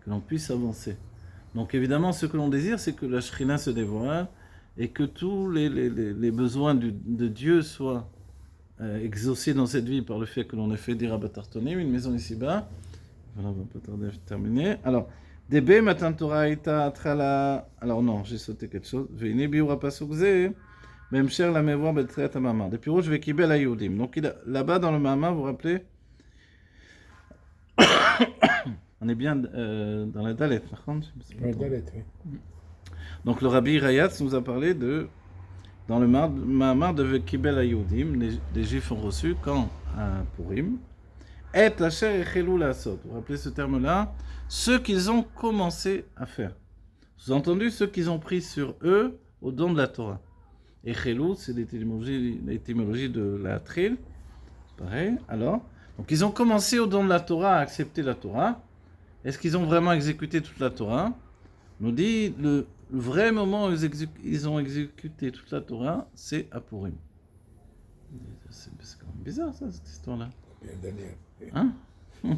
Que l'on puisse avancer. Donc évidemment, ce que l'on désire, c'est que la Shrina se dévoile et que tous les besoins de Dieu soient exaucés dans cette vie par le fait que l'on ait fait des rabatartonim, une maison ici-bas. Voilà, on va pas tarder à terminer. Alors, Debe Matan Torah Ita Atrala. Alors non, j'ai sauté quelque chose. Veine biura pasukze. Même cher la mémoire betret à maman. Depuis où je vais kibel à Youdim. Donc là-bas dans le Mama, vous vous rappelez, on est bien dans la Dalet, par contre. La Dalet, oui. Donc le Rabbi Rayatz nous a parlé dans le Mama de kibel à Youdim, les Juifs ont reçu quand à Purim. Et Asher echelou la'asot. Vous vous rappelez ce terme-là? Ceux qu'ils ont commencé à faire. Sous-entendu, ceux qu'ils ont pris sur eux au don de la Torah. Echelou, c'est l'étymologie de la tril. Pareil, alors. Donc ils ont commencé au don de la Torah à accepter la Torah. Est-ce qu'ils ont vraiment exécuté toute la Torah? On nous dit, le vrai moment où ils ont exécuté toute la Torah, c'est à Purim. C'est quand même bizarre ça, cette histoire-là. Bien d'années. Hein? On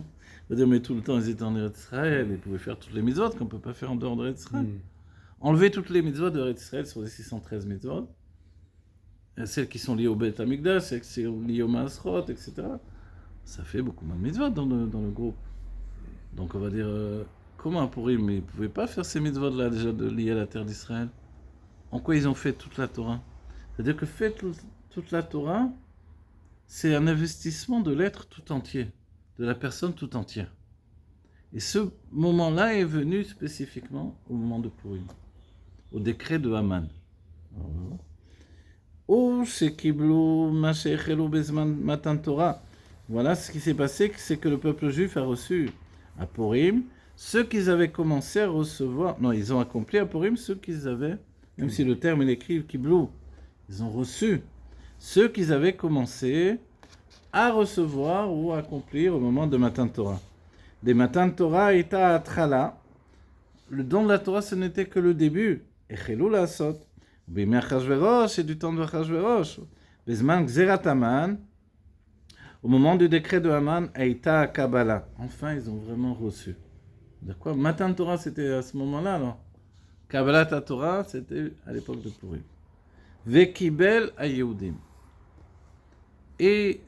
va dire, mais tout le temps ils étaient en Eretz Israël, ils pouvaient faire toutes les mitzvot qu'on ne peut pas faire en dehors de Eretz Israël. Enlever toutes les mitzvot de Eretz Israël sur les 613 mitzvot, celles qui sont liées au Beth Amikdash, celles qui sont liées au Maasrot, etc. Ça fait beaucoup moins de mitzvot dans le groupe. Donc on va dire, comment un Purim, mais ils ne pouvaient pas faire ces mitzvot-là déjà liées à la terre d'Israël. En quoi ils ont fait toute la Torah? C'est-à-dire que faire toute la Torah, c'est un investissement de l'être tout entier, de la personne tout entière. Et ce moment-là est venu spécifiquement au moment de Purim, au décret de Haman. Ou shekiblu ma she'echelu bezman matan Torah. Voilà ce qui s'est passé, c'est que le peuple juif a reçu à Purim ce qu'ils avaient commencé à recevoir. Non, ils ont accompli à Purim ce qu'ils avaient, même si le terme est écrit kiblu, ils ont reçu ce qu'ils avaient commencé à recevoir ou à accomplir au moment de Matan Torah. Des Matan Torah ita atrala. Le don de la Torah, ce n'était que le début. Echelu la'asot. Bimei Achashverosh, et du temps de Achashverosh. Bezman Gzerat Haman. Au moment du décret de Haman, Aïta Kabbalah. Enfin, ils ont vraiment reçu. D'accord? Matan Torah, c'était à ce moment-là, alors. Kabbalah Torah, c'était à l'époque de Purim. Vekibel Ayehudim. Et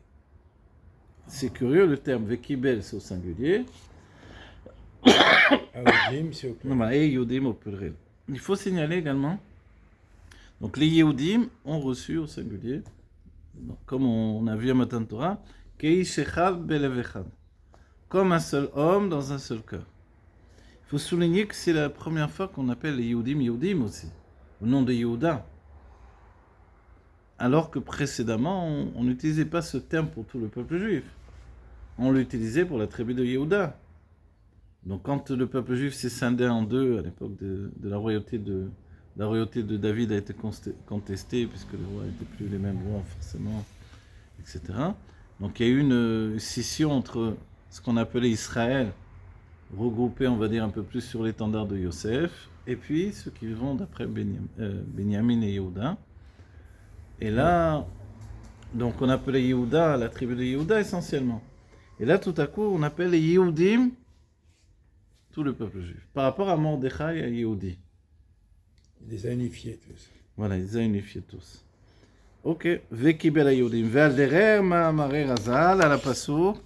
c'est curieux, le terme Vekibel, c'est au singulier. Ayehudim, c'est au pluriel. Non, et Yehudim au pluriel. Il faut signaler également, donc les Yehudim ont reçu au singulier, donc, comme on a vu à Matan Torah, Keish Echad Belev Echad, comme un seul homme dans un seul cœur. Il faut souligner que c'est la première fois qu'on appelle les Yehudim Yehudim aussi, au nom de Yehuda. Alors que précédemment, on n'utilisait pas ce terme pour tout le peuple juif. On l'utilisait pour la tribu de Yehuda. Donc quand le peuple juif s'est scindé en deux à l'époque de la royauté de David a été contestée puisque les rois n'étaient plus les mêmes rois forcément, etc. Donc il y a eu une scission entre ce qu'on appelait Israël, regroupé on va dire un peu plus sur l'étendard de Yosef, et puis ceux qui vont d'après Benyamin et Yehuda. Et là, donc on appelait Yehuda la tribu de Yehuda essentiellement. Et là tout à coup on appelle les Yehudim tout le peuple juif. Par rapport à Mordechai et à Yehudi. Il les a unifiés tous. Voilà, il les a unifiés tous. Ok. Vekibel Yehudim. Ve'alderer ma'amare razal à la passour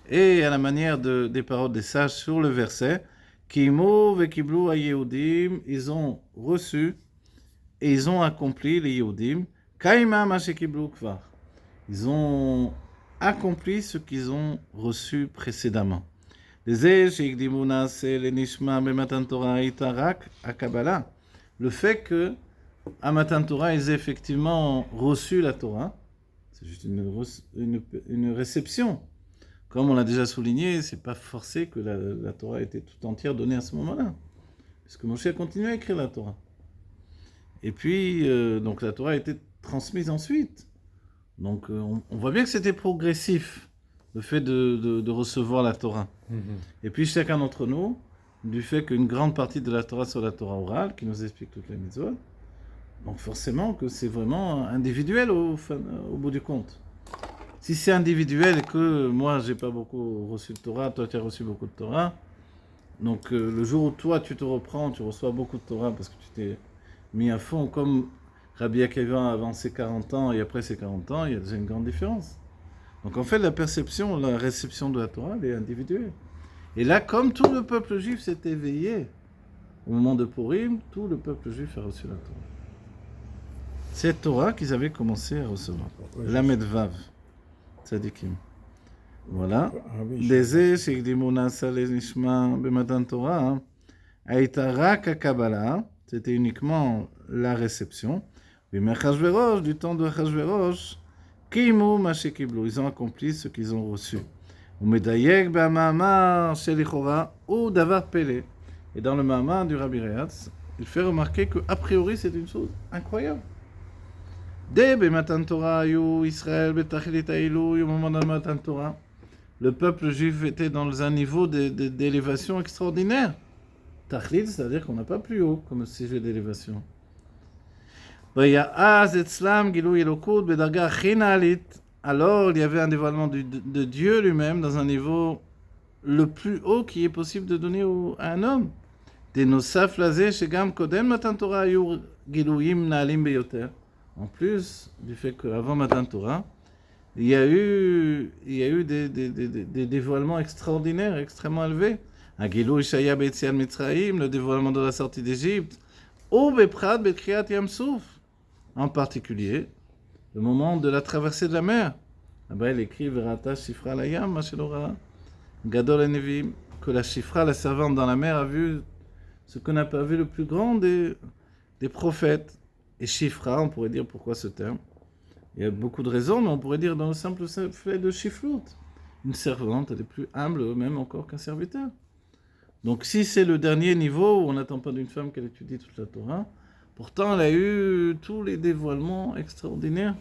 et à la manière des paroles des sages sur le verset. Kimu vekiblu a Yehudim. Ils ont reçu et ils ont accompli les Yehudim. Kaima mashekiblu kvar. Ils ont accompli ce qu'ils ont reçu précédemment. Le fait que à Matan Torah, ils aient effectivement reçu la Torah, c'est juste une réception. Comme on l'a déjà souligné, c'est pas forcé que la Torah était tout entière donnée à ce moment-là, puisque Moshe a continué à écrire la Torah. Et puis, donc la Torah a été transmise ensuite. Donc on voit bien que c'était progressif, le fait de recevoir la Torah. Et puis chacun d'entre nous, du fait qu'une grande partie de la Torah soit la Torah orale, qui nous explique toutes les mitzvot, donc forcément que c'est vraiment individuel au bout du compte. Si c'est individuel et que moi j'ai pas beaucoup reçu de Torah, toi tu as reçu beaucoup de Torah, donc le jour où toi tu te reprends, tu reçois beaucoup de Torah parce que tu t'es mis à fond, comme Rabbi Akiva avant ses 40 ans et après ses 40 ans, il y a déjà une grande différence. Donc en fait, la perception, la réception de la Torah, elle est individuelle. Et là, comme tout le peuple juif s'est éveillé au moment de Purim, tout le peuple juif a reçu la Torah. Cette Torah qu'ils avaient commencé à recevoir. Lamed Vav, Tzadikim. Voilà. Dezeh shekdimuna saleh nishma b'matan Torah, haïta rak Kabbalah, c'était uniquement la réception. Bimei Achashverosh, du temps de Achashverosh, Kimu mashekiblu, ils ont accompli ce qu'ils ont reçu. Umedayek b'amamar shelichora ou davar pele. Et dans le mamar du Rabbi Rehatz, il fait remarquer que a priori c'est une chose incroyable. Dès b'matan Torah ayu Israël betachlit ha'ilui au moment de Matan Torah, le peuple juif était dans un niveau d'élévation extraordinaire. Tachlit, c'est-à-dire qu'on n'a pas plus haut comme sujet d'élévation. Alors, il y avait un dévoilement de Dieu lui-même dans un niveau le plus haut qui est possible de donner à un homme. en plus du fait qu'avant Matan Torah, il y a eu des dévoilements extraordinaires, extrêmement élevés. Agilou Ishaya Beitzian Mitzrayim, le dévoilement de la sortie d'Égypte, ou Beprat Bekriyat Yam Souf, en particulier le moment de la traversée de la mer. Là-bas, il écrit Verata Shifra Layam, Mashelora, Gadol Enevim, que la Shifra, la servante dans la mer, a vu ce qu'on n'a pas vu le plus grand des prophètes. Et Shifra, on pourrait dire pourquoi ce terme. Il y a beaucoup de raisons, mais on pourrait dire dans le simple fait de Shiflout. Une servante, elle est plus humble même encore qu'un serviteur. Donc si c'est le dernier niveau où on n'attend pas d'une femme qu'elle étudie toute la Torah, pourtant elle a eu tous les dévoilements extraordinaires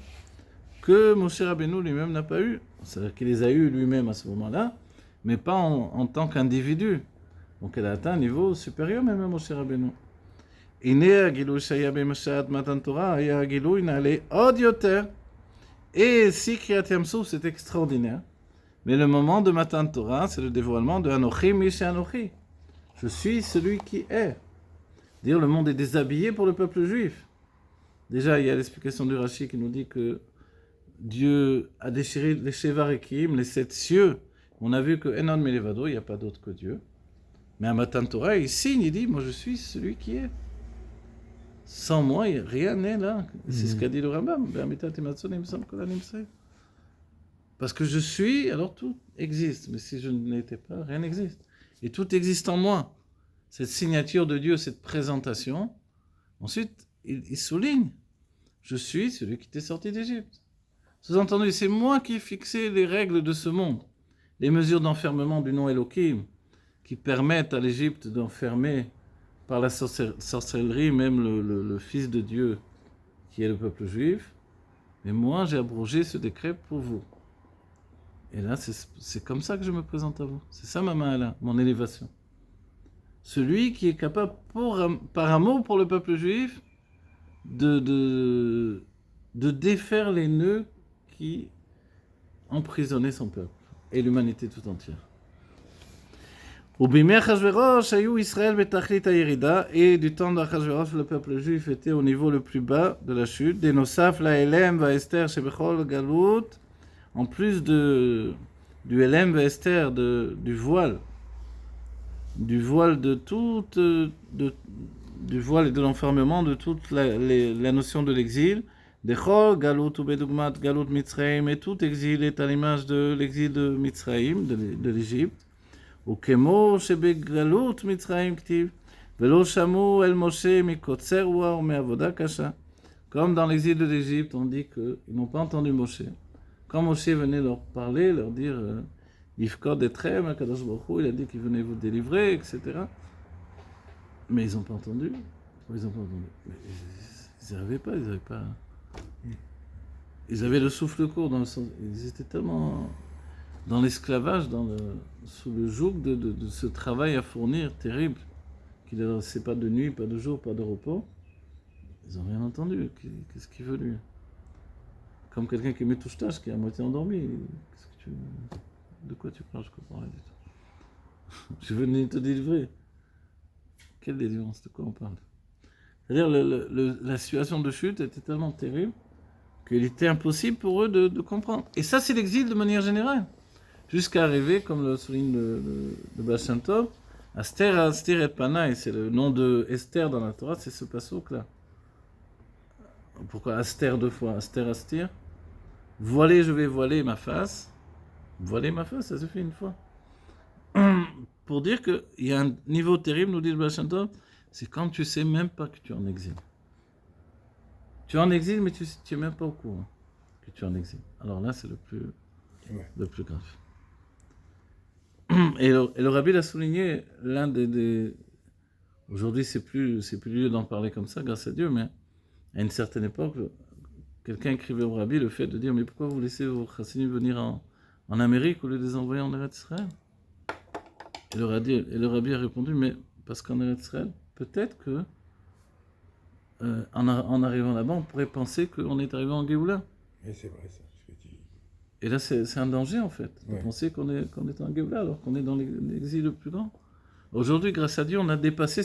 que Moshe Rabbeinu lui-même n'a pas eu. C'est-à-dire qu'il les a eus lui-même à ce moment-là, mais pas en tant qu'individu. Donc elle a atteint un niveau supérieur même à Moshe Rabbeinu. הנה הגילוי שהיה במשעת מתן תורה, היה הגילוי נעלה עוד יותר. Et si Kriyat Yam Souf, c'est extraordinaire. Mais le moment de Matan Torah, c'est le dévoilement de Anochi Mishe Anochi. Je suis celui qui est. Dire le monde est déshabillé pour le peuple juif. Déjà, il y a l'explication du Rashi qui nous dit que Dieu a déchiré les Shevarikim, les 7 cieux. On a vu que Enon Melevado, il n'y a pas d'autre que Dieu. Mais à Matan Torah, il signe, il dit, moi je suis celui qui est. Sans moi, rien n'est là. C'est ce qu'a dit le Rambam. Parce que je suis, alors tout existe. Mais si je n'étais pas, rien n'existe. Et tout existe en moi. Cette signature de Dieu, cette présentation. Ensuite, il souligne. Je suis celui qui t'est sorti d'Égypte. Sous-entendu, c'est moi qui ai fixé les règles de ce monde. Les mesures d'enfermement du nom Elohim qui permettent à l'Égypte d'enfermer par la sorcellerie, même le Fils de Dieu, qui est le peuple juif. Mais moi, j'ai abrogé ce décret pour vous. Et là, c'est comme ça que je me présente à vous. C'est ça ma mahala, mon élévation. Celui qui est capable, par amour pour le peuple juif, de défaire les nœuds qui emprisonnaient son peuple et l'humanité tout entière. Et du temps d'Achashverosh, le peuple juif était au niveau le plus bas de la chute. En plus du Elem va Esther, du voile de toute, du voile et de l'enfermement, de toute la notion de l'exil. Dechol Galut ou Bedugmat Galut Mitzrayim, et tout exil est à l'image de l'exil de Mitzrayim, de l'Égypte. וכמו שבגלות מצרים כתיב, ולא שמעו אל משה מקוצר רוח ומעבודה קשה. Comme dans l'exil de l'Égypte, on dit qu'ils n'ont pas entendu Moshe. Quand Moshe venait leur parler, leur dire Yifkod etrem, Akadosh Baruch Hu, il a dit qu'il venait vous délivrer, etc. Mais ils n'ont pas entendu. Ils n'ont pas entendu. Ils n'arrivaient pas, Ils avaient le souffle court, dans le sens, ils étaient tellement dans l'esclavage, sous le joug de ce travail à fournir terrible, qu'il ne leur laissait pas de nuit, pas de jour, pas de repos. Ils n'ont rien entendu. Qu'est-ce qu'il veut lui? Comme quelqu'un qui met touche-tâche, qui est à moitié endormi. De quoi tu parles? Je comprends rien du tout. Je venais te délivrer. Quelle délivrance? De quoi on parle? C'est-à-dire, la situation de chute était tellement terrible qu'il était impossible pour eux de comprendre. Et ça, c'est l'exil de manière générale. Jusqu'à arriver, comme le souligne le Baal Shem Tov, Aster, Astir et Panaï, c'est le nom de Esther dans la Torah, c'est ce passouk-là. Pourquoi Aster 2 fois? Aster, Astir. Voiler, je vais voiler ma face. Voiler ma face, ça se fait une fois. Pour dire qu'il y a un niveau terrible, nous dit le Baal Shem Tov, c'est quand tu sais même pas que tu es en exil. Tu es en exil, mais tu es même pas au courant que tu es en exil. Alors là, c'est le plus grave. Et le Rabbi l'a souligné, l'un des... Aujourd'hui, c'est plus lieu d'en parler comme ça, grâce à Dieu, mais à une certaine époque, quelqu'un écrivait au Rabbi le fait de dire « Mais pourquoi vous laissez vos chassidim venir en Amérique au lieu de les envoyer en Eretz Israël ?» Et le Rabbi a répondu « Mais parce qu'en Eretz Israël, peut-être que en arrivant là-bas, on pourrait penser qu'on est arrivé en Géoula. » Et c'est vrai ça. Et là, c'est un danger, en fait, de penser qu'on est en Géoula, alors qu'on est dans l'exil le plus grand. Aujourd'hui, grâce à Dieu, on a dépassé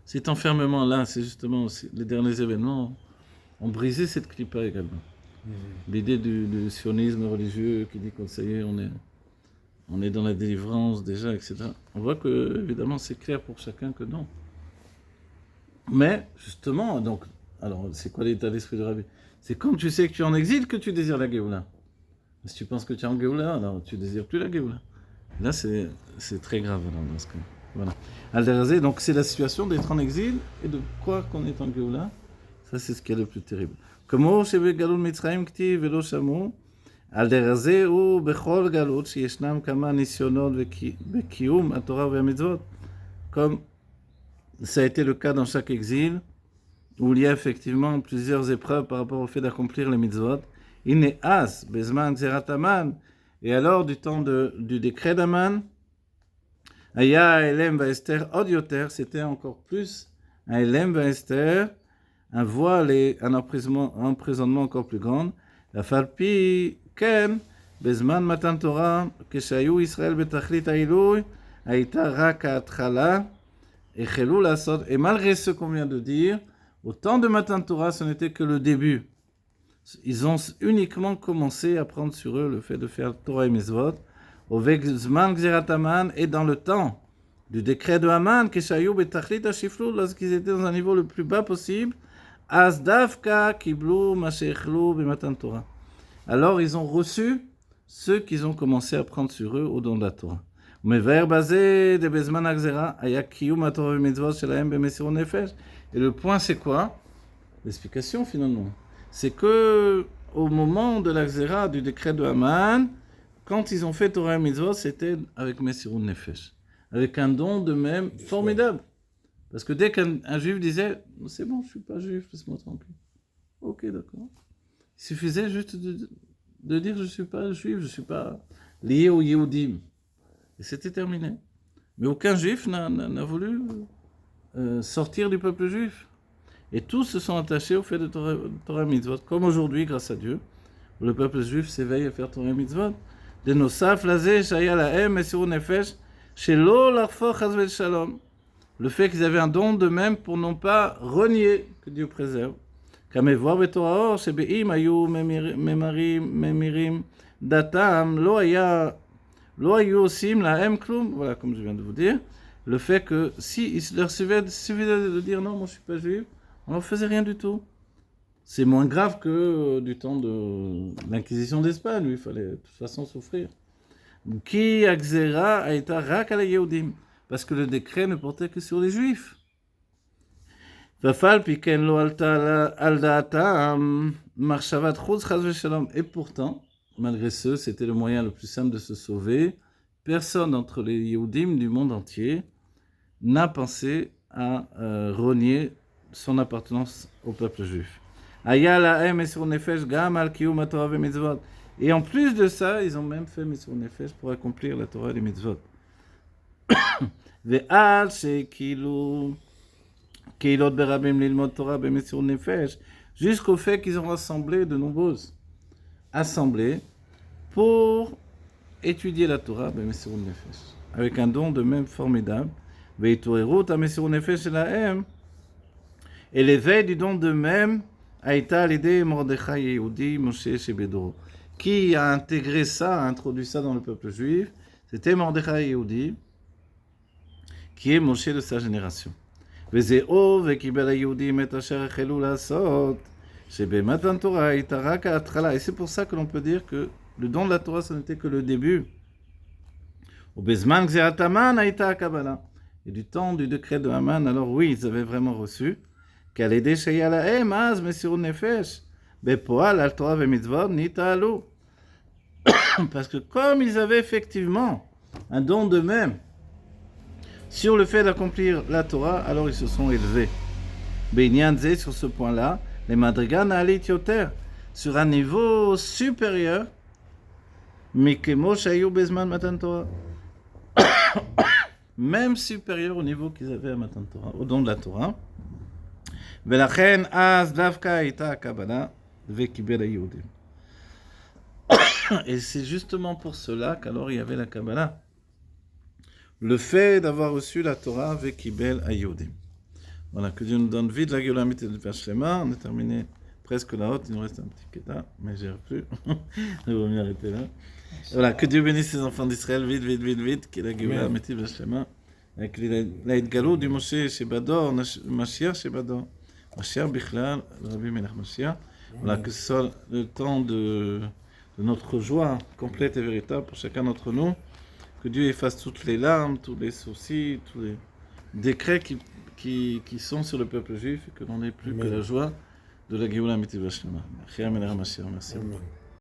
cet enfermement-là. C'est justement les derniers événements ont brisé cette clipa également. L'idée du sionisme religieux qui dit que ça y est, on est dans la délivrance déjà, etc. On voit que, évidemment, c'est clair pour chacun que non. Mais, justement, donc, alors, c'est quoi l'état d'esprit de Rabbi? C'est quand tu sais que tu es en exil que tu désires la Géoula. Si tu penses que tu es en Géoula, alors tu désires plus la Géoula. Là, c'est très grave, alors, dans ce cas. Voilà. Al-Darazé, donc c'est la situation d'être en exil et de croire qu'on est en Géoula. Ça, c'est ce qui est le plus terrible. Comme chez Galout Mitzrayim Kti Velo Shamu, Al-Darazé ou Bechol Galout, Yeshnam Kama Nisyonot Vekium, Atorah Vemitzvot. Comme ça a été le cas dans chaque exil, où il y a effectivement plusieurs épreuves par rapport au fait d'accomplir les mitzvot. Ine as, bezman xerat Haman, et alors du temps du décret d'Aman, aya elem vaester od yoter, c'était encore plus un elem vaester, un voile et un emprisonnement encore plus grand. La falpi ken, bezman matan Torah, keshayu Israël betachlit ha'ilui, haïta rak ha'atchala, et malgré ce qu'on vient de dire, au temps de Matan Torah, ce n'était que le début. Ils ont uniquement commencé à prendre sur eux le fait de faire Torah et Mitzvot. Au Zman Gzerat Haman, et dans le temps du décret de Haman, lorsqu'ils étaient dans un niveau le plus bas possible, Asdavka Kiblu Mashechlu B'Matan Torah. Alors ils ont reçu ceux qu'ils ont commencé à prendre sur eux au don de la Torah. Et le point c'est quoi? L'explication finalement. C'est que au moment de la Xéra, du décret de Haman, quand ils ont fait Torah et Mitzvot, c'était avec Messirun Nefesh. Avec un don de même formidable. Parce que dès qu'un juif disait « C'est bon, je ne suis pas juif, laisse-moi tranquille. » Ok, d'accord. Il suffisait juste de dire « Je ne suis pas juif, je ne suis pas lié au Yehudim. » Et c'était terminé. Mais aucun juif n'a voulu sortir du peuple juif. Et tous se sont attachés au fait de Torah Mitzvot, comme aujourd'hui, grâce à Dieu, où le peuple juif s'éveille à faire Torah Mitzvot. De nosaf lazé, shaya lahem, mesirun nefesh, shelo larfo chazvel shalom. Le fait qu'ils avaient un don de même pour non pas renier, que Dieu préserve. Kamevoir betoraor, shebeim ayu memirim datam, lo aya. Voilà, comme je viens de vous dire, le fait que si il leur suffisait de dire non, moi je ne suis pas juif, on ne leur faisait rien du tout. C'est moins grave que du temps de l'Inquisition d'Espagne, où il fallait de toute façon souffrir. Qui axera a été rak ala Yehudim, parce que le décret ne portait que sur les juifs. Et pourtant, malgré ce, c'était le moyen le plus simple de se sauver. Personne d'entre les Yehudim du monde entier n'a pensé à renier son appartenance au peuple juif. Et en plus de ça, ils ont même fait Mesirun Nefesh pour accomplir la Torah et les mitzvot. Jusqu'au fait qu'ils ont rassemblé de nombreuses assemblées pour étudier la Torah, avec un don de même formidable. Et l'éveil du don de même a été à l'idée Mordechai Yehudi Moshe Shebedoro. Qui a intégré ça, a introduit ça dans le peuple juif? C'était Mordechai Yehudi, qui est Moshe de sa génération. Et c'est pour ça que l'on peut dire que le don de la Torah, ce n'était que le début. Et du temps du décret de Haman, alors oui, ils avaient vraiment reçu. Parce que comme ils avaient effectivement un don d'eux-mêmes sur le fait d'accomplir la Torah, alors ils se sont élevés. Beinyanze, sur ce point-là, les madrigas n'alit yoter, sur un niveau supérieur, mikemo shayu bezman matan Torah, même supérieur au niveau qu'ils avaient à Matan Torah, au don de la Torah. Velachen az davka ita kabbalah vekibel haYehudim. Et c'est justement pour cela qu'alors il y avait la Kabbalah. Le fait d'avoir reçu la Torah vekibel haYehudim. Voilà, que Dieu nous donne vie de la Géoula Amitée de Père Shlema. On a terminé presque la haute, il nous reste un petit queta, mais j'y arrive plus. Je vais mieux arrêter là. Voilà, que Dieu bénisse les enfants d'Israël, vite, vite, vite, vite, qu'il a Géoula Amétive Vachlema, avec la Galou du Moshe Shebador, Mashiach Shebador, Mashiach Bichlal, Rabbi Melech Mashiach. Voilà, que ce soit le temps de notre joie complète et véritable pour chacun d'entre nous, que Dieu efface toutes les larmes, tous les soucis, tous les décrets qui sont sur le peuple juif et que l'on n'ait plus que la joie de la Géoula Amétive Vachlema. Merci. Amen.